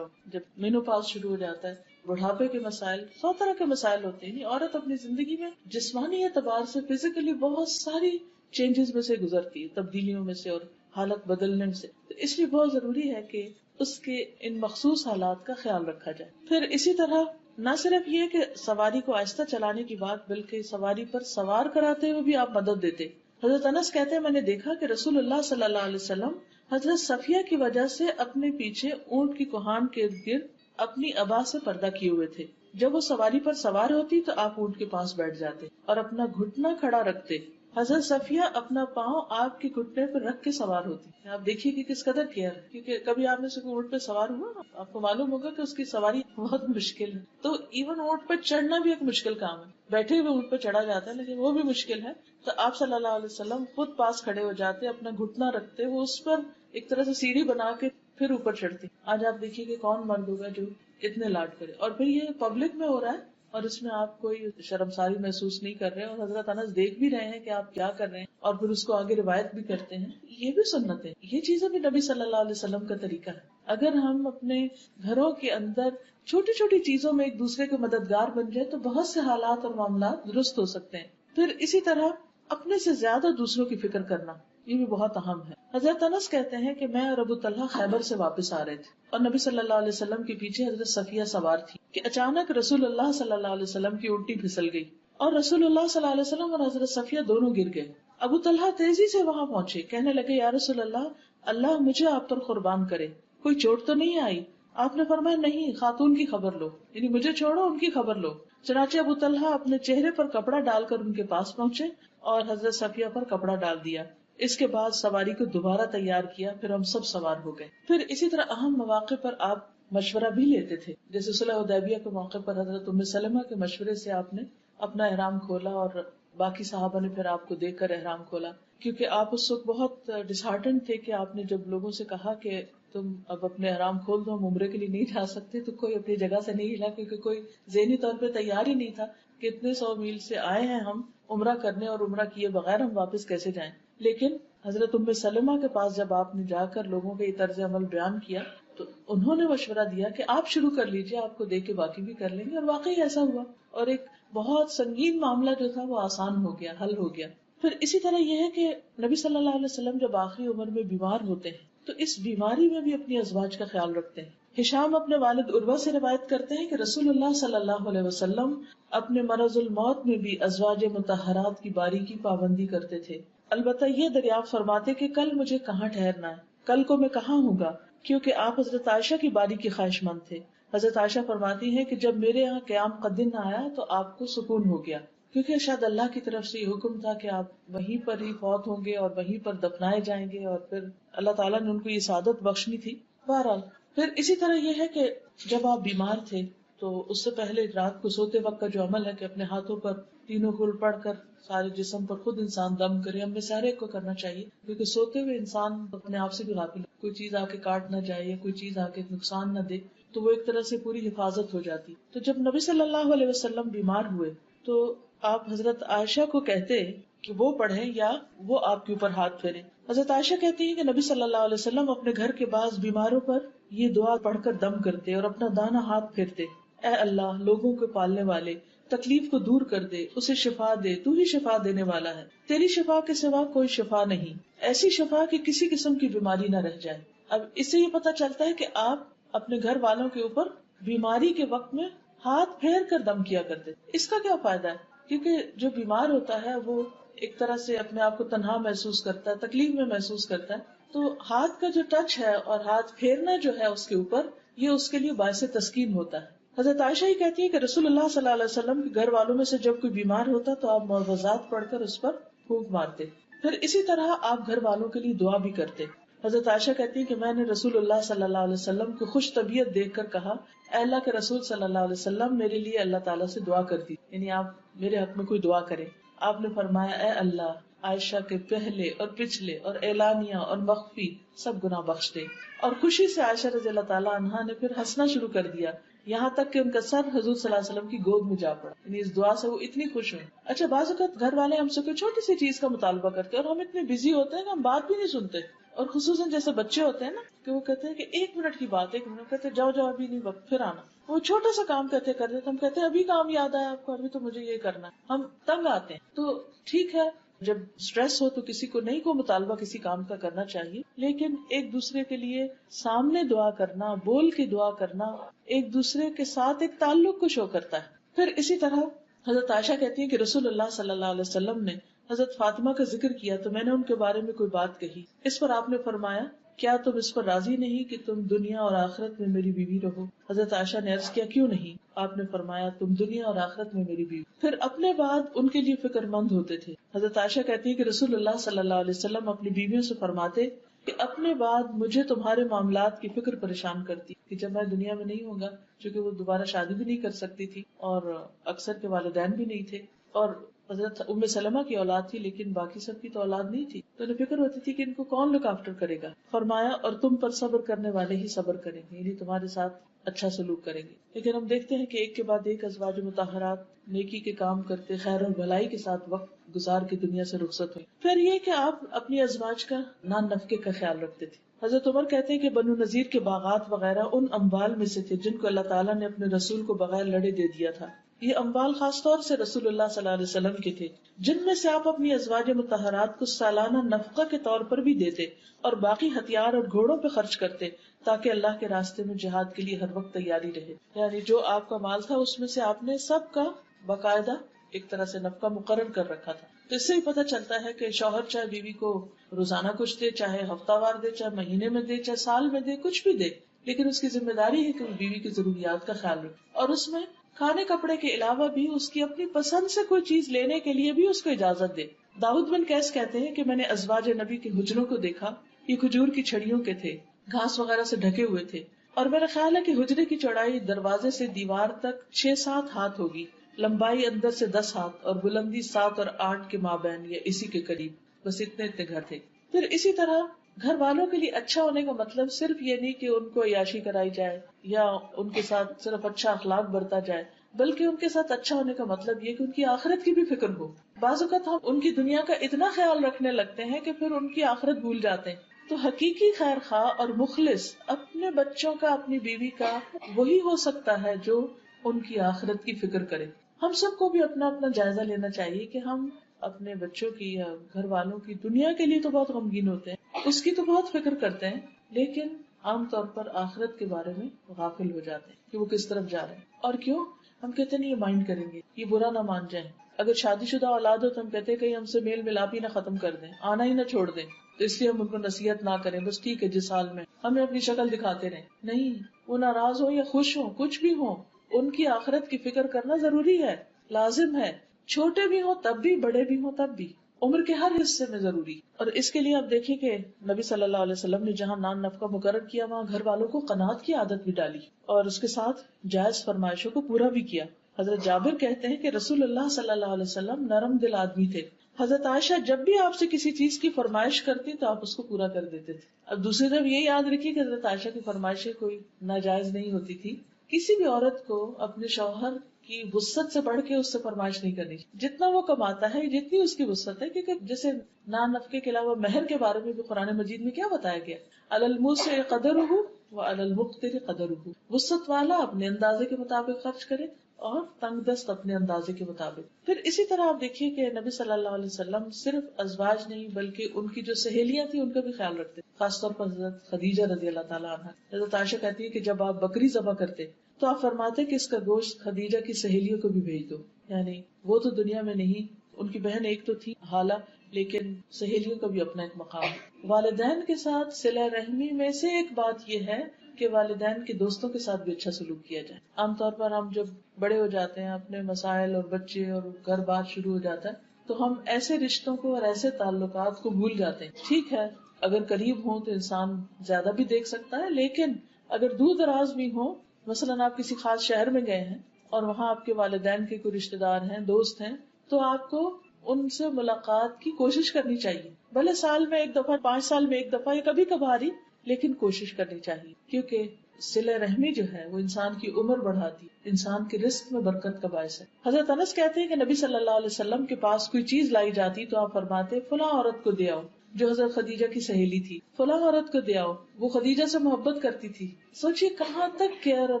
جب مینوپاز شروع ہو جاتا ہے، بڑھاپے کے مسائل، 100 طرح کے مسائل ہوتے ہیں۔ عورت اپنی زندگی میں جسمانی اعتبار سے فزیکلی بہت ساری چینجز میں سے گزرتی ہے، تبدیلیوں میں سے اور حالت بدلنے سے، تو اس لیے بہت ضروری ہے کہ اس کے ان مخصوص حالات کا خیال رکھا جائے۔ پھر اسی طرح نہ صرف یہ کہ سواری کو آہستہ چلانے کی بات، بلکہ سواری پر سوار کراتے ہوئے بھی آپ مدد دیتے۔ حضرت انس کہتے ہیں میں نے دیکھا کہ رسول اللہ صلی اللہ علیہ وسلم حضرت صفیہ کی وجہ سے اپنے پیچھے اونٹ کی کوہان کے ارد گرد اپنی ابا سے پردہ کیے ہوئے تھے۔ جب وہ سواری پر سوار ہوتی تو آپ اونٹ کے پاس بیٹھ جاتے اور اپنا گھٹنا کھڑا رکھتے۔ حضرت صفیہ اپنا پاؤں آپ کے گھٹنے پر رکھ کے سوار ہوتی۔ آپ دیکھیے کہ کس قدر کیئر ہے، کیونکہ کبھی آپ نے سے اونٹ پہ سوار ہوا، آپ کو معلوم ہوگا کہ اس کی سواری بہت مشکل ہے۔ تو ایون اونٹ پہ چڑھنا بھی ایک مشکل کام ہے، بیٹھے ہوئے اونٹ پہ چڑھا جاتا ہے لیکن وہ بھی مشکل ہے۔ تو آپ صلی اللہ علیہ وسلم خود پاس کھڑے ہو جاتے، اپنا گھٹنا رکھتے، وہ اس پر ایک طرح سے سیڑھی بنا کے پھر اوپر چڑھتی۔ آج آپ دیکھیے کہ کون مرد ہوگا جو اتنے لاڈ کرے، اور پھر یہ پبلک میں ہو رہا ہے اور اس میں آپ کوئی شرمساری محسوس نہیں کر رہے، اور حضرت انس دیکھ بھی رہے ہیں کہ آپ کیا کر رہے ہیں، اور پھر اس کو آگے روایت بھی کرتے ہیں۔ یہ بھی سنت ہے، یہ چیزیں بھی نبی صلی اللہ علیہ وسلم کا طریقہ ہے۔ اگر ہم اپنے گھروں کے اندر چھوٹی چھوٹی چیزوں میں ایک دوسرے کے مددگار بن جائے تو بہت سے حالات اور معاملات درست ہو سکتے ہیں۔ پھر اسی طرح اپنے سے زیادہ دوسروں کی فکر کرنا، یہ بھی بہت اہم ہے۔ حضرت انس کہتے ہیں کہ میں اور ابو طلحہ خیبر سے واپس آ رہے تھے اور نبی صلی اللہ علیہ وسلم کے پیچھے حضرت صفیہ سوار تھی کہ اچانک رسول اللہ صلی اللہ علیہ وسلم کی اونٹی پھسل گئی اور رسول اللہ صلی اللہ علیہ وسلم اور حضرت صفیہ دونوں گر گئے۔ ابو طلحہ تیزی سے وہاں پہنچے، کہنے لگے یا رسول اللہ، اللہ مجھے آپ پر قربان کرے، کوئی چوٹ تو نہیں آئی؟ آپ نے فرمایا نہیں، خاتون کی خبر لو، یعنی مجھے چھوڑو، ان کی خبر لو۔ چنانچہ ابو طلحہ اپنے چہرے پر کپڑا ڈال کر ان کے پاس پہنچے اور حضرت صفیہ پر کپڑا ڈال دیا۔ اس کے بعد سواری کو دوبارہ تیار کیا، پھر ہم سب سوار ہو گئے. پھر اسی طرح اہم مواقع پر آپ مشورہ بھی لیتے تھے، جیسے صلح حدیبیہ کے موقع پر حضرت ام سلمہ کے مشورے سے آپ نے اپنا احرام کھولا اور باقی صحابہ نے پھر آپ کو دیکھ کر احرام کھولا، کیونکہ آپ اس وقت بہت ڈسہارٹنڈ تھے کہ آپ نے جب لوگوں سے کہا کہ تم اب اپنے احرام کھول دو، ہم عمرے کے لیے نہیں جا سکتے، تو کوئی اپنی جگہ سے نہیں ہلا، کیونکہ کوئی ذہنی طور پہ تیار ہی نہیں تھا کہ اتنے 100 میل سے آئے ہیں ہم عمرہ کرنے اور عمرہ کیے بغیر ہم واپس کیسے جائیں. لیکن حضرت ام سلمہ کے پاس جب آپ نے جا کر لوگوں کے یہ طرز عمل بیان کیا تو انہوں نے مشورہ دیا کہ آپ شروع کر لیجئے، آپ کو دیکھ کے باقی بھی کر لیں گے، اور واقعی ایسا ہوا اور ایک بہت سنگین معاملہ جو تھا وہ آسان ہو گیا، حل ہو گیا. پھر اسی طرح یہ ہے کہ نبی صلی اللہ علیہ وسلم جب آخری عمر میں بیمار ہوتے ہیں تو اس بیماری میں بھی اپنی ازواج کا خیال رکھتے ہیں. ہشام اپنے والد عروہ سے روایت کرتے ہیں کہ رسول اللہ صلی اللہ علیہ وسلم اپنے مرض الموت میں بھی ازواج مطہرات کی باری کی پابندی کرتے تھے. البتہ یہ دریافت فرماتے کہ کل مجھے کہاں ٹھہرنا ہے، کل کو میں کہاں ہوں گا، کیونکہ آپ حضرت عائشہ کی باری کی خواہش مند تھے. حضرت عائشہ فرماتی ہیں کہ جب میرے یہاں قیام کا دن آیا تو آپ کو سکون ہو گیا، کیونکہ شاید اللہ کی طرف سے یہ حکم تھا کہ آپ وہیں پر ہی فوت ہوں گے اور وہیں پر دفنائے جائیں گے، اور پھر اللہ تعالیٰ نے ان کو یہ سعادت بخشنی تھی. بہرحال پھر اسی طرح یہ ہے کہ جب آپ بیمار تھے تو اس سے پہلے رات کو سوتے وقت کا جو عمل ہے کہ اپنے ہاتھوں پر تینوں کل پڑھ کر سارے جسم پر خود انسان دم کرے، ہم میں سے ہر ایک کو کرنا چاہیے، کیونکہ سوتے ہوئے انسان اپنے آپ سے بھی غافل ہے، کوئی چیز آ کے کاٹ نہ جائے یا کوئی چیز آ کے نقصان نہ دے، تو وہ ایک طرح سے پوری حفاظت ہو جاتی. تو جب نبی صلی اللہ علیہ وسلم بیمار ہوئے تو آپ حضرت عائشہ کو کہتے کہ وہ پڑھیں یا وہ آپ کے اوپر ہاتھ پھیرے. حضرت عائشہ کہتی ہیں کہ نبی صلی اللہ علیہ وسلم اپنے گھر کے بعض بیماروں پر یہ دعا پڑھ کر دم کرتے اور اپنا دانا ہاتھ پھیرتے: اے اللہ، لوگوں کو پالنے والے، تکلیف کو دور کر دے، اسے شفا دے، تو ہی شفا دینے والا ہے، تیری شفا کے سوا کوئی شفا نہیں، ایسی شفا کہ کسی قسم کی بیماری نہ رہ جائے. اب اس سے یہ پتہ چلتا ہے کہ آپ اپنے گھر والوں کے اوپر بیماری کے وقت میں ہاتھ پھیر کر دم کیا کرتے. اس کا کیا فائدہ ہے؟ کیونکہ جو بیمار ہوتا ہے وہ ایک طرح سے اپنے آپ کو تنہا محسوس کرتا ہے، تکلیف میں محسوس کرتا ہے، تو ہاتھ کا جو ٹچ ہے اور ہاتھ پھیرنا جو ہے اس کے اوپر، یہ اس کے لیے باعث تسکین ہوتا ہے. حضرت عائشہ ہی کہتی ہے کہ رسول اللہ صلی اللہ علیہ وسلم کے گھر والوں میں سے جب کوئی بیمار ہوتا تو آپ معوذات پڑھ کر اس پر پھونک مارتے. پھر اسی طرح آپ گھر والوں کے لیے دعا بھی کرتے. حضرت عائشہ کہتی ہے کہ میں نے رسول اللہ صلی اللہ علیہ وسلم کو خوش طبیعت دیکھ کر کہا: اے اللہ کے رسول صلی اللہ علیہ وسلم، میرے لیے اللہ تعالیٰ سے دعا کر دی، یعنی آپ میرے حق میں کوئی دعا کریں. آپ نے فرمایا: اے اللہ، عائشہ کے پہلے اور پچھلے اور اعلانیہ اور مخفی سب گناہ بخش دے. اور خوشی سے عائشہ رضی اللہ تعالیٰ عنہا نے پھر ہنسنا شروع کر دیا، یہاں تک کہ ان کا سر حضور صلی اللہ علیہ وسلم کی گود میں جا پڑا. یعنی اس دعا سے وہ اتنی خوش ہوئی. اچھا، بعض اوقات گھر والے ہم سے کوئی چھوٹی سی چیز کا مطالبہ کرتے ہیں اور ہم اتنے بزی ہوتے ہیں کہ ہم بات بھی نہیں سنتے، اور خصوصاً جیسے بچے ہوتے ہیں نا کہ وہ کہتے ہیں کہ 1 منٹ کی بات، 1 منٹ، کہتے جاؤ جاؤ ابھی نہیں، وقت پھر آنا. وہ چھوٹا سا کام کہتے کرتے ہم کہتے ہیں ابھی کام یاد آیا آپ کو، ابھی تو مجھے یہ کرنا ہے، ہم تنگ آتے ہیں. تو ٹھیک ہے، جب اسٹریس ہو تو کسی کو نہیں کو مطالبہ کسی کام کا کرنا چاہیے، لیکن ایک دوسرے کے لیے سامنے دعا کرنا، بول کے دعا کرنا، ایک دوسرے کے ساتھ ایک تعلق کو شو کرتا ہے. پھر اسی طرح حضرت عائشہ کہتی ہیں کہ رسول اللہ صلی اللہ علیہ وسلم نے حضرت فاطمہ کا ذکر کیا تو میں نے ان کے بارے میں کوئی بات کہی. اس پر آپ نے فرمایا: کیا تم اس پر راضی نہیں کہ تم دنیا اور آخرت میں میری بیوی رہو؟ حضرت عائشہ نے عرض کیا: کیوں نہیں؟ آپ نے فرمایا: تم دنیا اور آخرت میں میری بیوی. پھر اپنے بعد ان کے لیے فکر مند ہوتے تھے. حضرت عائشہ کہتی ہے کہ رسول اللہ صلی اللہ علیہ وسلم اپنی بیویوں سے فرماتے کہ اپنے بعد مجھے تمہارے معاملات کی فکر پریشان کرتی کہ جب میں دنیا میں نہیں ہوں گا، چونکہ وہ دوبارہ شادی بھی نہیں کر سکتی تھی اور اکثر کے والدین بھی نہیں تھے، اور حضرت ام سلمہ کی اولاد تھی لیکن باقی سب کی تو اولاد نہیں تھی، تو انہیں فکر ہوتی تھی کہ ان کو کون لک آفٹر کرے گا. فرمایا: اور تم پر صبر کرنے والے ہی صبر کریں گے، یعنی تمہارے ساتھ اچھا سلوک کریں گے. لیکن ہم دیکھتے ہیں کہ ایک کے بعد ایک ازواج مطہرات نیکی کے کام کرتے، خیر اور بھلائی کے ساتھ وقت گزار کے دنیا سے رخصت ہوئی. پھر یہ کہ آپ اپنی ازواج کا نان نفقے کا خیال رکھتے تھے. حضرت عمر کہتے ہیں کہ بنو نذیر کے باغات وغیرہ ان اموال میں سے تھے جن کو اللہ تعالیٰ نے اپنے رسول کو بغیر لڑے دے دیا تھا. یہ اموال خاص طور سے رسول اللہ صلی اللہ علیہ وسلم کے تھے، جن میں سے آپ اپنی ازواج مطہرات کو سالانہ نفقہ کے طور پر بھی دیتے اور باقی ہتھیار اور گھوڑوں پہ خرچ کرتے تاکہ اللہ کے راستے میں جہاد کے لیے ہر وقت تیاری رہے. یعنی جو آپ کا مال تھا اس میں سے آپ نے سب کا باقاعدہ ایک طرح سے نفقہ مقرر کر رکھا تھا. تو اس سے ہی پتہ چلتا ہے کہ شوہر چاہے بیوی کو روزانہ کچھ دے، چاہے ہفتہ وار دے، چاہے مہینے میں دے، چاہے سال میں دے، کچھ بھی دے، لیکن اس کی ذمہ داری ہے کہ وہ بیوی کی ضروریات کا خیال رکھے، اور اس میں کھانے کپڑے کے علاوہ بھی اس کی اپنی پسند سے کوئی چیز لینے کے لیے بھی اس کو اجازت دے. داؤد بن قیس کہتے ہیں کہ میں نے ازواج نبی کے حجروں کو دیکھا، یہ کھجور کی چھڑیوں کے تھے، گھاس وغیرہ سے ڈھکے ہوئے تھے، اور میرا خیال ہے کہ حجرے کی چوڑائی دروازے سے دیوار تک 6-7 ہاتھ ہوگی، لمبائی اندر سے 10 ہاتھ اور بلندی 7 اور 8 کے مابین یا اسی کے قریب. بس اتنے گھر تھے. پھر اسی طرح گھر والوں کے لیے اچھا ہونے کا مطلب صرف یہ نہیں کہ ان کو عیاشی کرائی جائے یا ان کے ساتھ صرف اچھا اخلاق برتا جائے، بلکہ ان کے ساتھ اچھا ہونے کا مطلب یہ کہ ان کی آخرت کی بھی فکر ہو. بعض اوقات ہم ان کی دنیا کا اتنا خیال رکھنے لگتے ہیں کہ پھر ان کی آخرت بھول جاتے ہیں. تو حقیقی خیر خواہ اور مخلص اپنے بچوں کا، اپنی بیوی کا وہی ہو سکتا ہے جو ان کی آخرت کی فکر کرے. ہم سب کو بھی اپنا اپنا جائزہ لینا چاہیے کہ ہم اپنے بچوں کی یا گھر والوں کی دنیا کے لیے تو بہت غمگین ہوتے ہیں، اس کی تو بہت فکر کرتے ہیں، لیکن عام طور پر آخرت کے بارے میں غافل ہو جاتے ہیں کہ وہ کس طرف جا رہے ہیں. اور کیوں؟ ہم کہتے ہیں یہ مائنڈ کریں گے، یہ برا نہ مان جائیں. اگر شادی شدہ اولاد ہو تو ہم کہتے ہیں کہ ہم سے میل ملاپ ہی نہ ختم کر دیں، آنا ہی نہ چھوڑ دیں، تو اس لیے ہم ان کو نصیحت نہ کریں. بس ٹھیک ہے جس حال میں ہمیں اپنی شکل دکھاتے رہیں. نہیں، وہ ناراض ہو یا خوش ہو، کچھ بھی ہو، ان کی آخرت کی فکر کرنا ضروری ہے، لازم ہے. چھوٹے بھی ہوں تب بھی، بڑے بھی ہوں تب بھی، عمر کے ہر حصے میں ضروری. اور اس کے لیے آپ دیکھیں کہ نبی صلی اللہ علیہ وسلم نے جہاں نان نفقہ مقرر کیا وہاں گھر والوں کو قناعت کی عادت بھی ڈالی اور اس کے ساتھ جائز فرمائشوں کو پورا بھی کیا. حضرت جابر کہتے ہیں کہ رسول اللہ صلی اللہ علیہ وسلم نرم دل آدمی تھے. حضرت عائشہ جب بھی آپ سے کسی چیز کی فرمائش کرتی تو آپ اس کو پورا کر دیتے تھے. اب دوسری طرف یہ یاد رکھیے کہ حضرت عائشہ کی فرمائشیں کوئی ناجائز نہیں ہوتی تھی. کسی بھی عورت کو اپنے شوہر کی وسعت سے بڑھ کے اس سے فرمائش نہیں کرنی. جتنا وہ کماتا ہے جتنی اس کی وسعت ہے، کیونکہ جیسے نان نفقے کے علاوہ مہر کے بارے میں بھی قرآن مجید میں کیا بتایا گیا، علی الموسع قدرہ وعلی المقتر قدرہ. وسعت والا اپنے اندازے کے مطابق خرچ کرے اور تنگ دست اپنے اندازے کے مطابق. پھر اسی طرح آپ دیکھیے کہ نبی صلی اللہ علیہ وسلم صرف ازواج نہیں بلکہ ان کی جو سہیلیاں تھیں ان کا بھی خیال رکھتے، خاص طور پر حضرت خدیجہ رضی اللہ تعالیٰ عنہا. حضرت عائشہ کہتی ہے کہ جب آپ بکری ذبح کرتے تو آپ فرماتے کہ اس کا گوشت خدیجہ کی سہیلیوں کو بھی بھیج دو. یعنی وہ تو دنیا میں نہیں، ان کی بہن ایک تو تھی حالہ، لیکن سہیلیوں کا بھی اپنا ایک مقام. والدین کے ساتھ صلہ رحمی میں سے ایک بات یہ ہے کہ والدین کے دوستوں کے ساتھ بھی اچھا سلوک کیا جائے. عام طور پر ہم جب بڑے ہو جاتے ہیں، اپنے مسائل اور بچے اور گھر بار شروع ہو جاتا ہے، تو ہم ایسے رشتوں کو اور ایسے تعلقات کو بھول جاتے ہیں. ٹھیک ہے اگر قریب ہوں تو انسان زیادہ بھی دیکھ سکتا ہے، لیکن اگر دور دراز بھی ہوں، مثلاً آپ کسی خاص شہر میں گئے ہیں اور وہاں آپ کے والدین کے کوئی رشتے دار ہیں، دوست ہیں، تو آپ کو ان سے ملاقات کی کوشش کرنی چاہیے. بھلے سال میں ایک دفعہ، 5 سال میں ایک دفعہ یا کبھی کبھاری، لیکن کوشش کرنی چاہیے، کیونکہ صلہ رحمی جو ہے وہ انسان کی عمر بڑھاتی، انسان کے رزق میں برکت کا باعث ہے. حضرت انس کہتے ہیں کہ نبی صلی اللہ علیہ وسلم کے پاس کوئی چیز لائی جاتی تو آپ فرماتے فلاں عورت کو دے آؤ، جو حضرت خدیجہ کی سہیلی تھی، فلاں عورت کو دے آؤ، وہ خدیجہ سے محبت کرتی تھی. سوچئے کہاں تک کیئر اور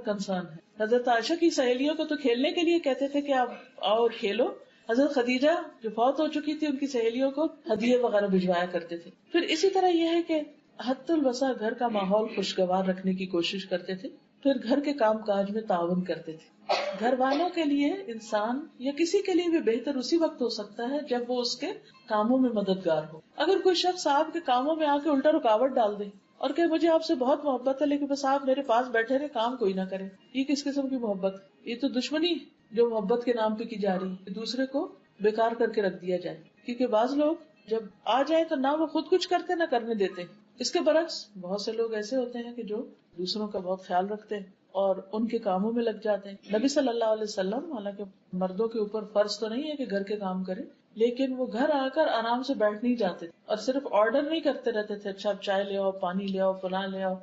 کنسرن ہے. حضرت عائشہ کی سہیلیوں کو تو کھیلنے کے لیے کہتے تھے کہ آپ آؤ اور کھیلو. حضرت خدیجہ جو فوت ہو چکی تھی ان کی سہیلیوں کو ہدیے وغیرہ بھجوایا کرتے تھے. پھر اسی طرح یہ ہے کہ حد الوسع گھر کا ماحول خوشگوار رکھنے کی کوشش کرتے تھے. پھر گھر کے کام کاج میں تعاون کرتے تھے. گھر والوں کے لیے انسان یا کسی کے لیے بھی بہتر اسی وقت ہو سکتا ہے جب وہ اس کے کاموں میں مددگار ہو. اگر کوئی شخص آپ کے کاموں میں آ کے الٹا رکاوٹ ڈال دے اور کہ مجھے آپ سے بہت محبت ہے لیکن بس آپ میرے پاس بیٹھے رہے، کام کوئی نہ کرے، یہ کس قسم کی محبت؟ یہ تو دشمنی جو محبت کے نام پہ کی جا رہی ہے، دوسرے کو بیکار کر کے رکھ دیا جائے. کیونکہ بعض لوگ جب آ جائے تو نہ وہ خود کچھ کرتے نہ کرنے دیتے. اس کے برعکس بہت سے لوگ ایسے ہوتے ہیں کہ جو دوسروں کا بہت خیال رکھتے ہیں اور ان کے کاموں میں لگ جاتے ہیں. نبی صلی اللہ علیہ وسلم حالانکہ مردوں کے اوپر فرض تو نہیں ہے کہ گھر کے کام کریں، لیکن وہ گھر آ کر آرام سے بیٹھ نہیں جاتے اور صرف آرڈر نہیں کرتے رہتے تھے، اچھا چائے لے آؤ، پانی لے آؤ، فلاں لے آؤ.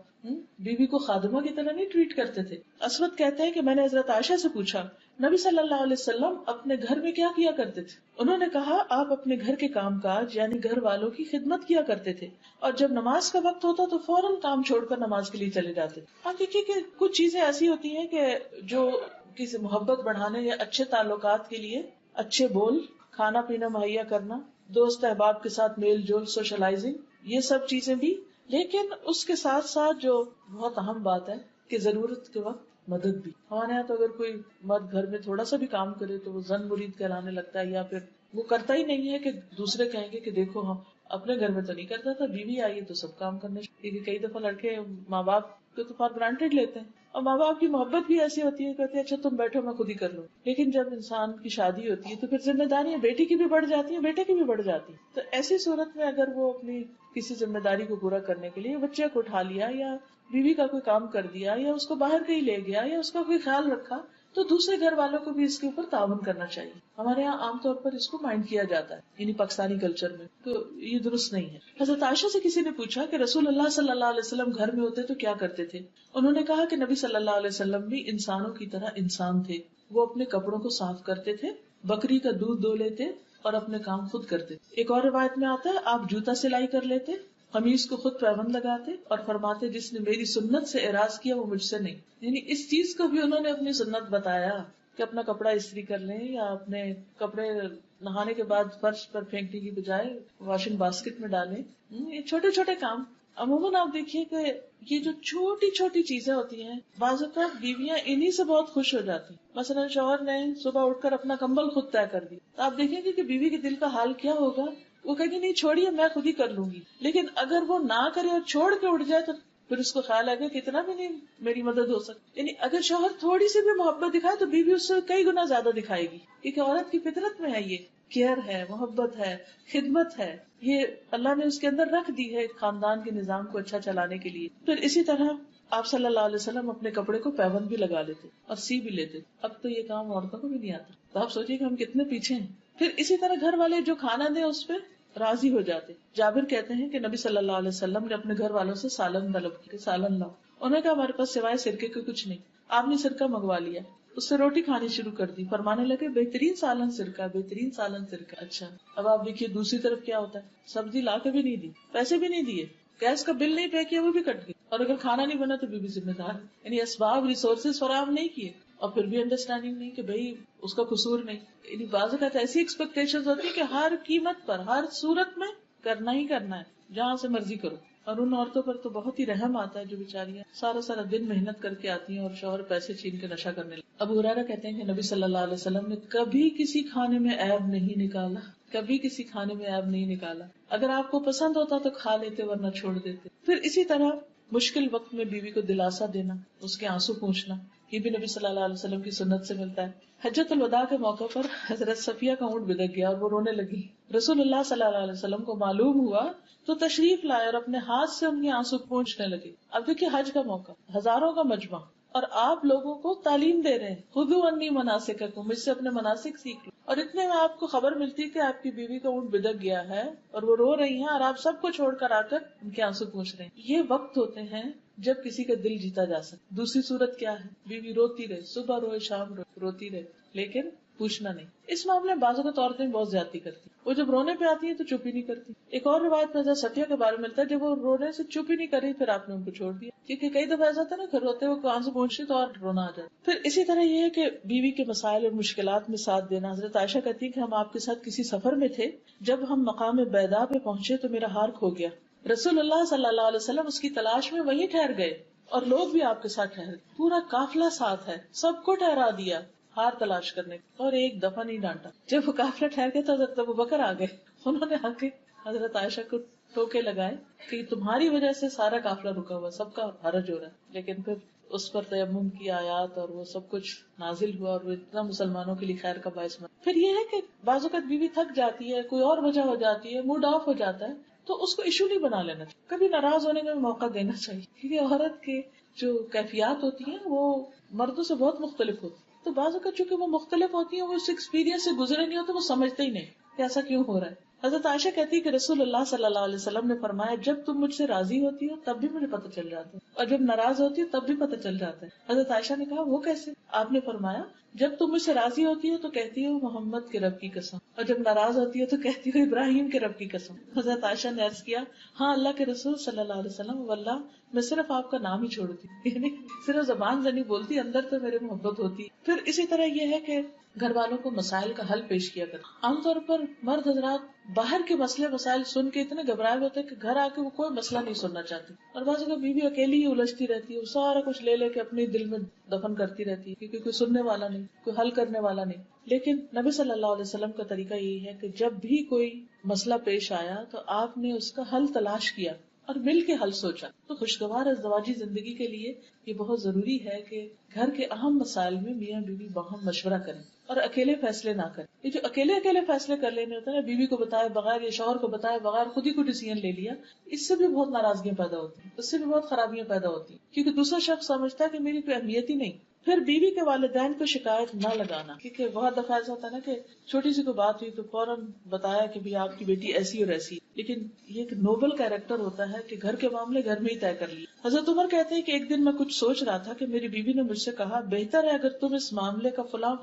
بیوی کو خادمہ کی طرح نہیں ٹریٹ کرتے تھے. اسود کہتے ہیں کہ میں نے حضرت عائشہ سے پوچھا نبی صلی اللہ علیہ وسلم اپنے گھر میں کیا کیا کرتے تھے؟ انہوں نے کہا آپ اپنے گھر کے کام کاج یعنی گھر والوں کی خدمت کیا کرتے تھے اور جب نماز کا وقت ہوتا تو فوراً کام چھوڑ کر نماز کے لیے چلے جاتے. آپ دیکھیے کہ کچھ چیزیں ایسی ہوتی ہیں کہ جو کسی محبت بڑھانے یا اچھے تعلقات کے لیے، اچھے بول، کھانا پینا مہیا کرنا، دوست احباب کے ساتھ میل جول، سوشلائزنگ، یہ سب چیزیں بھی. لیکن اس کے ساتھ ساتھ جو بہت اہم بات ہے کہ ضرورت کے وقت مدد بھی. ہمارے یہاں تو اگر کوئی مرد گھر میں تھوڑا سا بھی کام کرے تو وہ زن مرید کہلانے لگتا ہے، یا پھر وہ کرتا ہی نہیں ہے کہ دوسرے کہیں گے کہ دیکھو ہم اپنے گھر میں تو نہیں کرتا تھا، بیوی آئی ہے تو سب کام کرنے. کیونکہ کئی دفعہ لڑکے ماں باپ تو فار گرانٹیڈ لیتے ہیں. اور ماں باپ کی محبت بھی ایسی ہوتی ہے، کہتے ہیں اچھا تم بیٹھو میں خود ہی کر لوں. لیکن جب انسان کی شادی ہوتی ہے تو پھر ذمہ داریاں بیٹی کی بھی بڑھ جاتی ہیں، بیٹے کی بھی بڑھ جاتی ہیں. تو ایسی صورت میں اگر وہ اپنی کسی ذمہ داری کو پورا کرنے کے لیے بچے کو اٹھا لیا یا بیوی کا کوئی کام کر دیا یا اس کو باہر کہیں لے گیا یا اس کا کوئی خیال رکھا، تو دوسرے گھر والوں کو بھی اس کے اوپر تعاون کرنا چاہیے. ہمارے یہاں عام طور پر اس کو مائنڈ کیا جاتا ہے، یعنی پاکستانی کلچر میں، تو یہ درست نہیں ہے. حضرت عائشہ سے کسی نے پوچھا کہ رسول اللہ صلی اللہ علیہ وسلم گھر میں ہوتے تو کیا کرتے تھے؟ انہوں نے کہا کہ نبی صلی اللہ علیہ وسلم بھی انسانوں کی طرح انسان تھے. وہ اپنے کپڑوں کو صاف کرتے تھے، بکری کا دودھ دو لیتے اور اپنے کام خود کرتے. ایک اور روایت میں آتا ہے آپ جوتا سلائی کر لیتے، قمیص کو خود پیبند لگاتے اور فرماتے جس نے میری سنت سے اعراض کیا وہ مجھ سے نہیں. یعنی اس چیز کو بھی انہوں نے اپنی سنت بتایا کہ اپنا کپڑا استری کر لیں یا اپنے کپڑے نہانے کے بعد فرش پر پھینکنے کی بجائے واشنگ باسکٹ میں ڈالیں. یہ چھوٹے چھوٹے کام. عموماً آپ دیکھیے کہ یہ جو چھوٹی چھوٹی چیزیں ہوتی ہیں بعض اوقات بیویاں انہی سے بہت خوش ہو جاتی. مثلا شوہر نے صبح اٹھ کر اپنا کمبل خود طے کر دی تو آپ دیکھیں گے کہ بیوی کے دل کا حال کیا ہوگا. وہ کہے گی نہیں چھوڑیے میں خود ہی کر لوں گی. لیکن اگر وہ نہ کرے اور چھوڑ کے اٹھ جائے تو پھر اس کو خیال آئے گا کہ اتنا بھی نہیں میری مدد ہو سکتی. یعنی اگر شوہر تھوڑی سی بھی محبت دکھائے تو بیوی اس سے کئی گنا زیادہ دکھائے گی، کیونکہ عورت کی فطرت میں ہے یہ کیئر ہے، محبت ہے، خدمت ہے. یہ اللہ نے اس کے اندر رکھ دی ہے ایک خاندان کے نظام کو اچھا چلانے کے لیے. پھر اسی طرح آپ صلی اللہ علیہ وسلم اپنے کپڑے کو پیبند بھی لگا لیتے اور سی بھی لیتے. اب تو یہ کام عورتوں کو بھی نہیں آتا، تو آپ سوچیے کہ ہم کتنے پیچھے ہیں. پھر اسی طرح گھر والے جو کھانا دیں اس پہ راضی ہو جاتے. جابر کہتے ہیں کہ نبی صلی اللہ علیہ وسلم نے اپنے گھر والوں سے سالن طلب کی، سالن لاؤ. انہوں نے کہا ہمارے پاس سوائے سرکے کے کچھ نہیں. آپ نے سرکہ منگوا لیا، اس سے روٹی کھانی شروع کر دی. فرمانے لگے بہترین سالن سرکہ، بہترین سالن سرکہ. اچھا اب آپ دیکھیے دوسری طرف کیا ہوتا ہے، سبزی لا کے بھی نہیں دی، پیسے بھی نہیں دیے، گیس کا بل نہیں پے کیا وہ بھی کٹ گئی، اور اگر کھانا نہیں بنا تو بھی ذمہ دار. یعنی اسباب ریسورسز فراہم نہیں کیے اور پھر بھی انڈرسٹینڈنگ نہیں کہ بھائی اس کا قصور نہیں. یعنی بعض اوقات ایسی ایکسپیکٹیشن ہوتی ہے کہ ہر قیمت پر ہر صورت میں کرنا ہی کرنا ہے، جہاں سے مرضی کرو. اور ان عورتوں پر تو بہت ہی رحم آتا ہے جو بیچاریاں سارا دن محنت کر کے آتی ہیں اور شوہر پیسے چھین کے نشہ کرنے لگے. ابو ہریرہ کہتے ہیں کہ نبی صلی اللہ علیہ وسلم نے کبھی کسی کھانے میں عیب نہیں نکالا، کبھی کسی کھانے میں عیب نہیں نکالا. اگر آپ کو پسند ہوتا تو کھا لیتے ورنہ چھوڑ دیتے. پھر اسی طرح مشکل وقت میں بیوی کو دلاسا دینا، اس کے آنسو پوچھنا، یہ بھی نبی صلی اللہ علیہ وسلم کی سنت سے ملتا ہے. حجۃ الوداع کے موقع پر حضرت صفیہ کا اونٹ بدک گیا اور وہ رونے لگی. رسول اللہ صلی اللہ علیہ وسلم کو معلوم ہوا تو تشریف لائے اور اپنے ہاتھ سے ان کے آنسو پوچھنے لگے. اب دیکھیے حج کا موقع، ہزاروں کا مجمع، اور آپ لوگوں کو تعلیم دے رہے ہیں خذوا انی مناسککم، مجھ سے اپنے مناسک سیکھ لو. اور اتنے میں آپ کو خبر ملتی کہ آپ کی بیوی کا اونٹ بدک گیا ہے اور وہ رو رہی ہیں اور آپ سب کو چھوڑ کر آ کر ان کے آنسو پوچھ رہے ہیں. یہ وقت ہوتے ہیں جب کسی کا دل جیتا جا سکے. دوسری صورت کیا ہے، بیوی روتی رہے، صبح روئے شام روتی رہے لیکن پوچھنا نہیں. اس معاملے میں بعض اوقات عورتیں بہت زیادتی کرتی، وہ جب رونے پہ آتی ہیں تو چپ ہی نہیں کرتی. ایک اور روایت میں صفیہ کے بارے میں ملتا ہے جب وہ رونے سے چپ ہی نہیں کر رہی پھر آپ نے ان کو چھوڑ دیا، کیونکہ کئی دفعہ ایسا تھا نا کہ روتے ہوئے کان سے پہنچتے تو اور رونا آ جاتا. پھر اسی طرح یہ ہے کہ بیوی کے مسائل اور مشکلات میں ساتھ دینا. حضرت عائشہ کہتی ہے کہ ہم آپ کے ساتھ کسی سفر میں تھے، جب ہم مقام بیضاء پہ پہنچے تو میرا ہار کھو گیا. رسول اللہ صلی اللہ علیہ وسلم اس کی تلاش میں وہیں ٹھہر گئے اور لوگ بھی آپ کے ساتھ ٹھہرے، پورا قافلہ ساتھ ہے، سب کو ٹھہرا دیا ہار تلاش کرنے اور ایک دفعہ نہیں ڈانٹا. جب وہ قافلہ ٹھہر گیا تو حضرت ابوبکر آ گئے، انہوں نے آ کے حضرت عائشہ کو ٹوکے لگائے کہ تمہاری وجہ سے سارا قافلہ رکا ہوا، سب کا حرج ہو رہا ہے. لیکن پھر اس پر تیمم کی آیات اور وہ سب کچھ نازل ہوا اور وہ اتنا مسلمانوں کے لیے خیر کا باعث بنا. پھر یہ ہے کہ بعض اوقات بیوی تھک جاتی ہے، کوئی اور وجہ ہو جاتی ہے، موڈ آف ہو جاتا ہے، تو اس کو ایشو نہیں بنا لینا چاہیے، کبھی ناراض ہونے کا بھی موقع دینا چاہیے. کیونکہ عورت کے جو کیفیات ہوتی ہیں وہ مردوں سے بہت مختلف ہوتی ہیں، تو بعض اوقات چونکہ وہ مختلف ہوتی ہیں، وہ اس ایکسپیرینس سے گزرے نہیں ہوتے، وہ سمجھتے ہی نہیں کہ ایسا کیوں ہو رہا ہے. حضرت عائشہ کہتی ہے کہ رسول اللہ صلی اللہ علیہ وسلم نے فرمایا جب تم مجھ سے راضی ہوتی ہو تب بھی مجھے پتہ چل جاتا ہے اور جب ناراض ہوتی ہو تب بھی پتہ چل جاتا ہے. حضرت عائشہ نے کہا وہ کیسے؟ آپ نے فرمایا جب تم مجھ سے راضی ہوتی ہو تو کہتی ہو محمد کے رب کی قسم، اور جب ناراض ہوتی ہو تو کہتی ہو ابراہیم کے رب کی قسم. حضرت عائشہ نے عرض کیا ہاں اللہ کے رسول صلی اللہ علیہ وسلم واللہ میں صرف آپ کا نام ہی چھوڑتی، یعنی صرف زبان سے نہیں بولتی، اندر تو میرے محبت ہوتی. پھر اسی طرح یہ ہے کہ گھر والوں کو مسائل کا حل پیش کیا کرتے. عام طور پر مرد حضرات باہر کے مسئلے مسائل سن کے اتنے گھبرائے ہوتے ہیں کہ گھر آ کے وہ کوئی مسئلہ نہیں سننا چاہتی، اور بعض اوقات بیوی اکیلی ہی الجھتی رہتی ہے، وہ سارا کچھ لے لے کے اپنے دل میں دفن کرتی رہتی ہے کیونکہ کوئی سننے والا نہیں، کوئی حل کرنے والا نہیں. لیکن نبی صلی اللہ علیہ وسلم کا طریقہ یہی ہے کہ جب بھی کوئی مسئلہ پیش آیا تو آپ نے اس کا حل تلاش کیا اور مل کے حل سوچا. تو خوشگوار ازدواجی زندگی کے لیے یہ بہت ضروری ہے کہ گھر کے اہم مسائل میں میاں بیوی باہم مشورہ کریں اور اکیلے فیصلے نہ کریں. یہ جو اکیلے فیصلے کر لینے ہوتے ہیں، بیوی کو بتائے بغیر یا شوہر کو بتائے بغیر خود ہی کو ڈیسیژن لے لیا، اس سے بھی بہت ناراضگیاں پیدا ہوتی ہیں، اس سے بھی بہت خرابیاں پیدا ہوتی ہیں، کیونکہ دوسرا شخص سمجھتا ہے کہ میری کوئی اہمیت ہی نہیں. پھر بیوی کے والدین کو شکایت نہ لگانا، کیونکہ بہت دفعہ ایسا ہوتا ہے نا کہ چھوٹی سی کوئی بات ہوئی تو فوراً بتایا کہ بھی آپ کی بیٹی ایسی اور ایسی. لیکن یہ ایک نوبل کیریکٹر ہوتا ہے کہ گھر کے معاملے گھر میں ہی طے کر لیے. حضرت عمر کہتے ہیں کہ ایک دن میں کچھ سوچ رہا تھا کہ میری بیوی نے مجھ سے کہا بہتر ہے اگر تم اس معاملے کا فلاں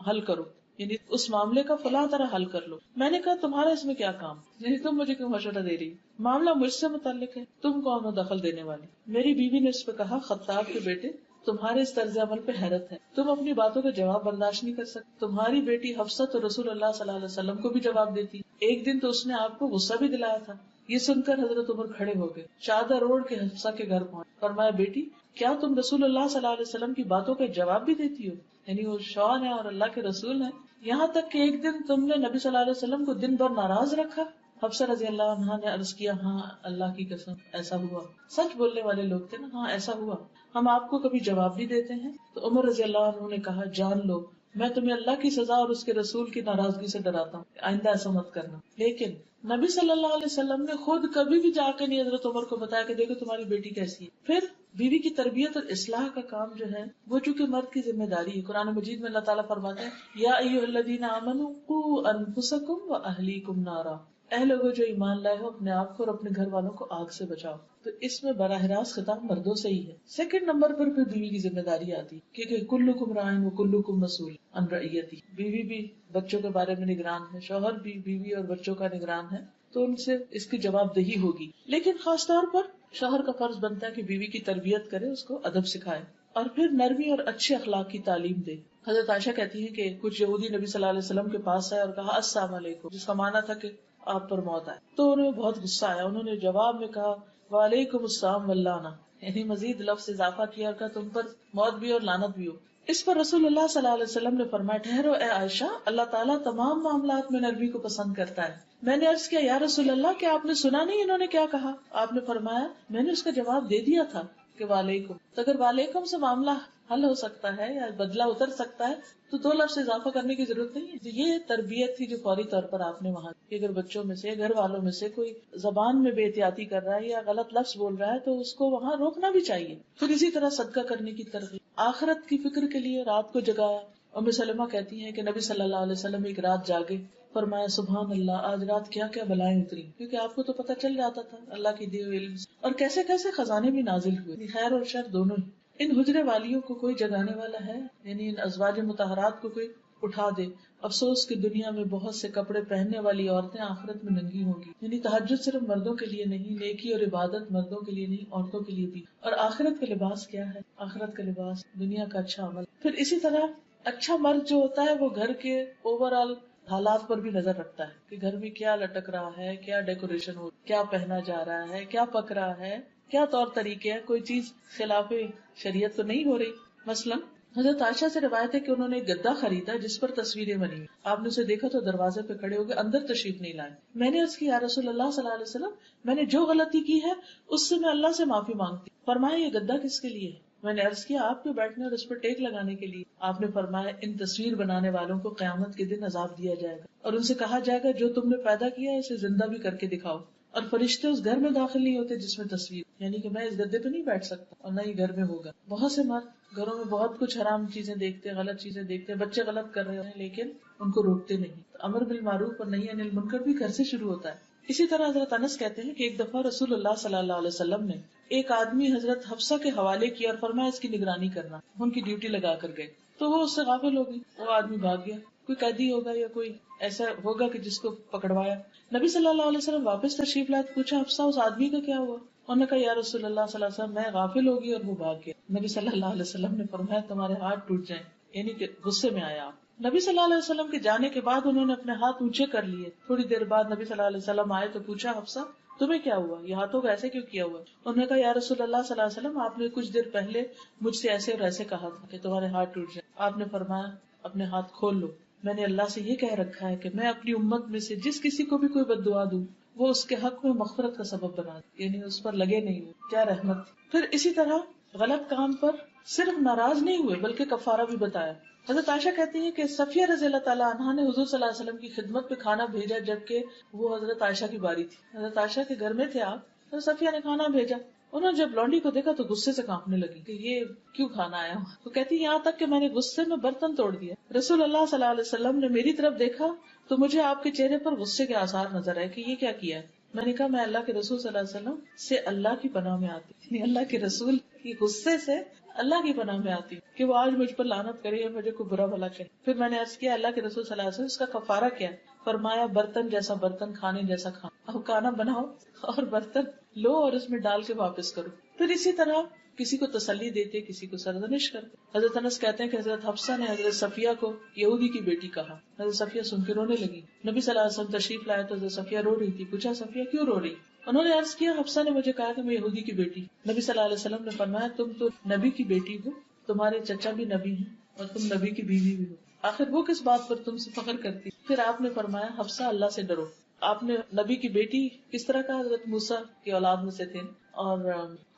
حل کرو، یعنی اس معاملے کا فلاں طرح حل کر لو. میں نے کہا تمہارا اس میں کیا کام، یعنی تم مجھے کیوں مشورہ دے رہی، معاملہ مجھ سے متعلق ہے، تم کون ہو دخل دینے والی. میری بیوی نے اس پہ کہا خطاب کے بیٹے تمہارے اس طرز عمل پہ حیرت ہے، تم اپنی باتوں کا جواب برداشت نہیں کر سکتے. تمہاری بیٹی حفصہ تو رسول اللہ صلی اللہ علیہ وسلم کو بھی جواب دیتی، ایک دن تو اس نے آپ کو غصہ بھی دلایا تھا. یہ سن کر حضرت عمر کھڑے ہو گئے، چادر اوڑھ کے حفصہ کے گھر پہنچے، فرمایا بیٹی کیا تم رسول اللہ صلی اللہ علیہ وسلم کی باتوں کا جواب بھی دیتی ہو، یعنی وہ شوہر ہے اور اللہ کے رسول ہیں، یہاں تک کہ ایک دن تم نے نبی صلی اللہ علیہ وسلم کو دن بھر ناراض رکھا. حفصہ رضی اللہ عنہا نے عرض کیا ہاں اللہ کی قسم ایسا ہوا. سچ بولنے والے لوگ تھے نا، ہاں ایسا ہوا، ہم آپ کو کبھی جواب بھی دیتے ہیں. تو عمر رضی اللہ عنہ نے کہا جان لو میں تمہیں اللہ کی سزا اور اس کے رسول کی ناراضگی سے ڈراتا ہوں، آئندہ ایسا مت کرنا. لیکن نبی صلی اللہ علیہ وسلم نے خود کبھی بھی جا کے نہیں حضرت عمر کو بتایا کہ دیکھو تمہاری بیٹی کیسی ہے. پھر بیوی کی تربیت اور اصلاح کا کام جو ہے وہ چونکہ مرد کی ذمہ داری ہے. قرآن مجید میں اللہ تعالیٰ فرماتے ہیں یا ایھا الذین آمنوا قوا انفسکم واہلیکم نارا، اے لوگوں جو ایمان لائے ہو اپنے آپ کو اور اپنے گھر والوں کو آگ سے بچاؤ. تو اس میں براہ راست خطاب مردوں سے ہی ہے. سیکنڈ نمبر پر پھر بیوی کی ذمہ داری آتی ہے کیونکہ کلکم راعٍ وکلکم مسئول عن رعیتہ. بیوی بھی بچوں کے بارے میں نگران ہے، شوہر بھی بیوی اور بچوں کا نگران ہے، تو ان سے اس کی جواب دہی ہوگی. لیکن خاص طور پر شوہر کا فرض بنتا ہے کہ بیوی کی تربیت کرے، اس کو ادب سکھائے اور پھر نرمی اور اچھے اخلاق کی تعلیم دے. حضرت عائشہ کہتی ہیں کہ کچھ یہودی نبی صلی اللہ علیہ وسلم کے پاس آئے اور کہا السلام علیکم، جس کا معنی تھا کہ آپ پر موت آئے. تو انہیں بہت غصہ آیا، انہوں نے جواب میں کہا وعلیکم السلام واللعنہ، یعنی مزید لفظ اضافہ کیا اور کہا تم پر موت بھی اور لعنت بھی ہو. اس پر رسول اللہ صلی اللہ علیہ وسلم نے فرمایا ٹھہرو اے عائشہ، اللہ تعالیٰ تمام معاملات میں نرمی کو پسند کرتا ہے. میں نے عرض کیا یا رسول اللہ کیا آپ نے سنا نہیں انہوں نے کیا کہا؟ آپ نے فرمایا میں نے اس کا جواب دے دیا تھا کہ وعلیکم. تو اگر وعلیکم سے معاملہ حل ہو سکتا ہے یا بدلہ اتر سکتا ہے تو دو لفظ اضافہ کرنے کی ضرورت نہیں ہے. یہ تربیت تھی جو فوری طور پر آپ نے وہاں کہ اگر بچوں میں سے گھر والوں میں سے کوئی زبان میں بے احتیاطی کر رہا ہے یا غلط لفظ بول رہا ہے تو اس کو وہاں روکنا بھی چاہیے. پھر اسی طرح صدقہ کرنے کی ترغیب، آخرت کی فکر کے لیے رات کو جگایا. ام سلمہ کہتی ہیں کہ نبی صلی اللہ علیہ وسلم ایک رات جاگے، فرمایا سبحان اللہ آج رات کیا کیا بلائیں اتری، کیونکہ آپ کو تو پتہ چل جاتا تھا اللہ کی دیے ہوئے علم سے، اور کیسے کیسے خزانے بھی نازل ہوئے، خیر اور شر دونوں ہی. ان حجرے والیوں کو کوئی جگانے والا ہے، یعنی ان ازواج مطہرات کو کوئی اٹھا دے. افسوس کہ دنیا میں بہت سے کپڑے پہننے والی عورتیں آخرت میں ننگی ہوں گی. یعنی تہجد صرف مردوں کے لیے نہیں، نیکی اور عبادت مردوں کے لیے نہیں عورتوں کے لیے بھی. اور آخرت کا لباس کیا ہے؟ آخرت کا لباس دنیا کا اچھا عمل. پھر اسی طرح اچھا مرد جو ہوتا ہے وہ گھر کے اوور آل حالات پر بھی نظر رکھتا ہے کہ گھر میں کیا لٹک رہا ہے، کیا ڈیکوریشن ہو، کیا پہنا جا رہا ہے، کیا پک رہا ہے، کیا طور طریقے ہیں، کوئی چیز خلاف شریعت تو نہیں ہو رہی. مثلا حضرت عائشہ سے روایت ہے کہ انہوں نے ایک گدا خریدا جس پر تصویریں بنی ہوئی. آپ نے اسے دیکھا تو دروازے پہ کھڑے ہو گئے، اندر تشریف نہیں لائے. میں نے عرض کی یا رسول اللہ صلی اللہ علیہ وسلم میں نے جو غلطی کی ہے اس سے میں اللہ سے معافی مانگتی. فرمایا یہ گدا کس کے لیے ہے؟ میں نے عرض کیا آپ کے بیٹھنے اور اس پر ٹیک لگانے کے لیے. آپ نے فرمایا ان تصویر بنانے والوں کو قیامت کے دن عذاب دیا جائے گا اور ان سے کہا جائے گا جو تم نے پیدا کیا ہے اسے زندہ بھی کر کے دکھاؤ. اور فرشتے اس گھر میں داخل نہیں ہوتے جس میں تصویر، یعنی کہ میں اس گدے پہ نہیں بیٹھ سکتا اور نہ ہی گھر میں ہوگا. بہت سے مرد گھروں میں بہت کچھ حرام چیزیں دیکھتے، غلط چیزیں دیکھتے، بچے غلط کر رہے ہیں لیکن ان کو روکتے نہیں. امر بالمعروف اور نہی عن المنکر بھی گھر سے شروع ہوتا ہے. اسی طرح حضرت انس کہتے ہیں کہ ایک دفعہ رسول اللہ صلی اللہ علیہ وسلم نے ایک آدمی حضرت حفصہ کے حوالے کیا اور فرمایا اس کی نگرانی کرنا. ان کی ڈیوٹی لگا کر گئے تو وہ اس سے غافل ہو گئی، وہ آدمی بھاگ گیا. کوئی قیدی ہوگا یا کوئی ایسا ہوگا کہ جس کو پکڑوایا. نبی صلی اللہ علیہ وسلم واپس تشریف لائے، پوچھا حفصہ اس آدمی کا کیا ہوا؟ انہوں نے کہا یا رسول اللہ صلی اللہ علیہ وسلم میں غافل ہوگی اور وہ بھاگ گیا. نبی صلی اللہ علیہ وسلم نے فرمایا تمہارے ہاتھ ٹوٹ جائیں، یعنی کہ غصے میں آیا آپ. نبی صلی اللہ علیہ وسلم کے جانے کے بعد انہوں نے اپنے ہاتھ اونچے کر لیے. تھوڑی دیر بعد نبی صلی اللہ علیہ وسلم آئے تو پوچھا حفصہ تمہیں کیا ہوا، یہ ہاتھوں کو ایسے کیوں کیا ہوا؟ انہوں نے کہا یا رسول اللہ صلی اللہ علیہ وسلم آپ نے کچھ دیر پہلے مجھ سے ایسے اور ایسے کہا تھا کہ تمہارے ہاتھ ٹوٹ جائیں. آپ نے فرمایا اپنے ہاتھ کھول لو، میں نے اللہ سے یہ کہہ رکھا ہے کہ میں اپنی امت میں سے جس کسی کو بھی کوئی بد دعا دوں وہ اس کے حق میں مغفرت کا سبب بنا دے، یعنی اس پر لگے نہیں ہوئے. کیا رحمت. پھر اسی طرح غلط کام پر صرف ناراض نہیں ہوئے بلکہ کفارہ بھی بتایا. حضرت عائشہ کہتی ہے کہ صفیہ رضی اللہ تعالیٰ عنہا نے حضور صلی اللہ علیہ وسلم کی خدمت پہ کھانا بھیجا جبکہ وہ حضرت عائشہ کی باری تھی. حضرت عائشہ کے گھر میں تھے آپ، حضرت صفیہ نے کھانا بھیجا. انہوں نے جب لونڈی کو دیکھا تو غصے سے کانپنے لگی کہ یہ کیوں کھانا آیا. وہ کہتی یہاں تک کہ میں نے غصے میں برتن توڑ دیا. رسول اللہ صلی اللہ علیہ وسلم نے میری طرف دیکھا تو مجھے آپ کے چہرے پر غصے کے آثار نظر آئے کہ یہ کیا کیا ہے. میں نے کہا میں اللہ کے رسول صلی اللہ علیہ وسلم سے اللہ کی پناہ میں آتی، یعنی اللہ کے رسول کی غصے سے اللہ کی پناہ میں آتی کہ وہ آج مجھ پر لعنت کرے یا مجھے کوئی برا بھلا کہے. پھر میں نے عرض کیا اللہ کے رسول صلی اللہ علیہ وسلم اس کا کفارہ کیا؟ فرمایا برتن جیسا برتن، کھانے جیسا کھانا. اب کھانا بناؤ اور برتن لو اور اس میں ڈال کے واپس کرو. پھر اسی طرح کسی کو تسلی دیتے، کسی کو سرزنش کرتے. حضرت انس کہتے ہیں کہ حضرت حفصہ نے حضرت صفیہ کو یہودی کی بیٹی کہا. حضرت صفیہ سن کے رونے لگی. نبی صلی اللہ علیہ وسلم تشریف لائے تو حضرت صفیہ رو رہی تھی. پوچھا صفیہ کیوں رو رہی؟ انہوں نے عرض کیا حفصہ نے مجھے کہا کہ میں یہودی کی بیٹی. نبی صلی اللہ علیہ وسلم نے فرمایا تم تو نبی کی بیٹی ہو، تمہارے چچا بھی نبی ہیں اور تم نبی کی بیوی بھی ہو، آخر وہ کس بات پر تم سے فخر کرتی؟ پھر آپ نے فرمایا حفصہ اللہ سے ڈرو. آپ نے نبی کی بیٹی کس طرح کا؟ حضرت موسیٰ کی اولاد میں سے تھے، اور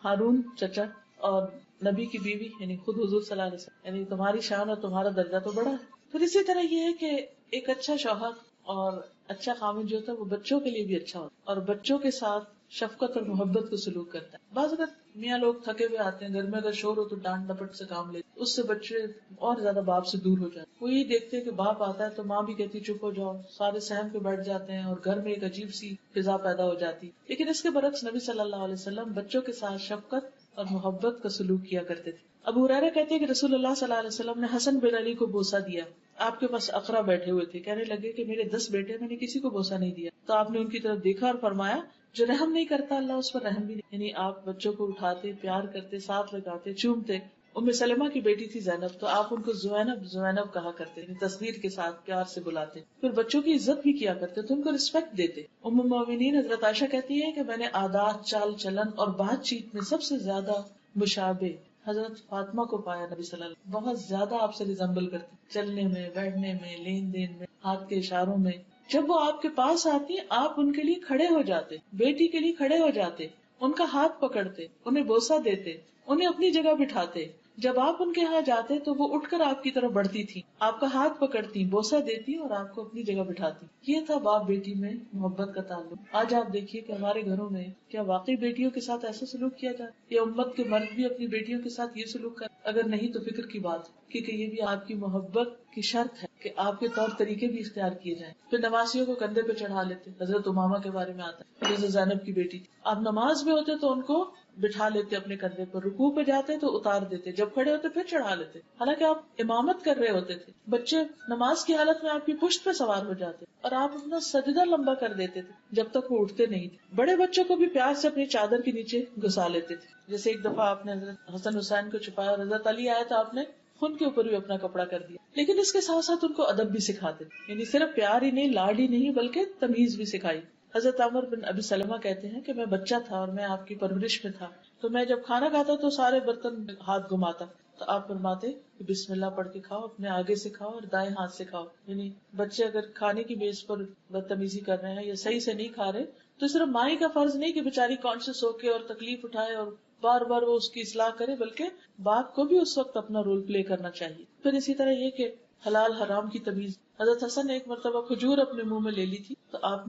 ہارون چچا، اور نبی کی بیوی یعنی خود حضور صلی اللہ علیہ وسلم، یعنی تمہاری شان اور تمہارا درجہ تو بڑا ہے. پھر اسی طرح یہ ہے کہ ایک اچھا شوہر اور اچھا خامن جو ہوتا ہے وہ بچوں کے لیے بھی اچھا ہوتا ہے اور بچوں کے ساتھ شفقت اور محبت کو سلوک کرتا ہے. بعض اگر میاں لوگ تھکے ہوئے آتے ہیں، گھر میں اگر شور ہو تو ڈانٹ ڈپٹ سے کام لیتے، اس سے بچے اور زیادہ باپ سے دور ہو جاتے. وہ یہ دیکھتے ہیں کہ باپ آتا ہے تو ماں بھی کہتی چپ ہو جاؤ، سارے سہم پہ بیٹھ جاتے ہیں اور گھر میں ایک عجیب سی فضا پیدا ہو جاتی. لیکن اس کے برعکس نبی صلی اللہ علیہ وسلم بچوں کے ساتھ شفقت اور محبت کا سلوک کیا کرتے تھے. ابو ہریرہ کہتے ہیں کہ رسول اللہ صلی اللہ علیہ وسلم نے حسن بن علی کو بوسہ دیا. آپ کے پاس اقرا بیٹھے ہوئے تھے، کہنے لگے کہ میرے 10 بیٹے، میں نے کسی کو بوسہ نہیں دیا. تو آپ نے ان کی طرف دیکھا اور فرمایا جو رحم نہیں کرتا اللہ اس پر رحم بھی نہیں. یعنی آپ بچوں کو اٹھاتے، پیار کرتے، ساتھ لگاتے، چومتے. ام سلمہ کی بیٹی تھی زینب، تو آپ ان کو زوینب زوینب کہا کرتے، یعنی تصغیر کے ساتھ پیار سے بلاتے. پھر بچوں کی عزت بھی کیا کرتے تو ان کو رسپیکٹ دیتے. ام المومنین حضرت عائشہ کہتی ہے کہ میں نے عادات، چال چلن اور بات چیت میں سب سے زیادہ مشابہ حضرت فاطمہ کو پایا. نبی صلی اللہ علیہ وسلم بہت زیادہ آپ سے ریزمبل کرتے، چلنے میں، بیٹھنے میں، لین دین میں، ہاتھ کے اشاروں میں. جب وہ آپ کے پاس آتی آپ ان کے لیے کھڑے ہو جاتے، بیٹی کے لیے کھڑے ہو جاتے، ان کا ہاتھ پکڑتے، انہیں بوسہ دیتے، انہیں اپنی جگہ بٹھاتے. جب آپ ان کے ہاں جاتے تو وہ اٹھ کر آپ کی طرف بڑھتی تھی، آپ کا ہاتھ پکڑتی، بوسہ دیتی اور آپ کو اپنی جگہ بٹھاتی. یہ تھا باپ بیٹی میں محبت کا تعلق. آج آپ دیکھیے کہ ہمارے گھروں میں کیا واقعی بیٹیوں کے ساتھ ایسا سلوک کیا جاتا ہے؟ یا امت کے مرد بھی اپنی بیٹیوں کے ساتھ یہ سلوک کر؟ اگر نہیں تو فکر کی بات، کیونکہ یہ بھی آپ کی محبت کی شرط ہے کہ آپ کے طور طریقے بھی اختیار کیے جائیں. پھر نمازیوں کو کندھے پہ چڑھا لیتے. حضرت امامہ کے بارے میں آتا ہے، حضرت زینب کی بیٹی تھی. آپ نماز میں ہوتے تو ان کو بٹھا لیتے اپنے کندھے پر، رکوع پہ جاتے تو اتار دیتے، جب کھڑے ہوتے پھر چڑھا لیتے. حالانکہ آپ امامت کر رہے ہوتے تھے. بچے نماز کی حالت میں آپ کی پشت پہ سوار ہو جاتے اور آپ اپنا سجدہ لمبا کر دیتے تھے جب تک وہ اٹھتے نہیں تھے. بڑے بچوں کو بھی پیار سے اپنی چادر کے نیچے گھسا لیتے تھے. جیسے ایک دفعہ آپ نے حضرت حسن حسین کو چھپایا اور حضرت علی آیا تو آپ نے ان کے اوپر بھی اپنا کپڑا کر دیا. لیکن اس کے ساتھ ساتھ ان کو ادب بھی سکھاتے، یعنی صرف پیار ہی نہیں، لاڈ ہی نہیں، بلکہ تمیز بھی سکھائی. حضرت عمر بن ابی سلمہ کہتے ہیں کہ میں بچہ تھا اور میں آپ کی پرورش میں تھا، تو میں جب کھانا کھاتا تو سارے برتن ہاتھ گھماتا تو آپ فرماتے کہ بسم اللہ پڑھ کے کھاؤ، اپنے آگے سے کھاؤ اور دائیں ہاتھ سے کھاؤ. یعنی بچے اگر کھانے کی میز پر بدتمیزی کر رہے ہیں یا صحیح سے نہیں کھا رہے تو صرف ماں کا فرض نہیں کہ بیچاری کانشیس ہو کے اور تکلیف اٹھائے اور بار بار وہ اس کی اصلاح کرے، بلکہ باپ کو بھی اس وقت اپنا رول پلے کرنا چاہیے. پھر اسی طرح یہ کہ حلال حرام کی تمیز. حضرت حسن نے ایک مرتبہ کھجور اپنے منہ میں لے لی تھی تو آپ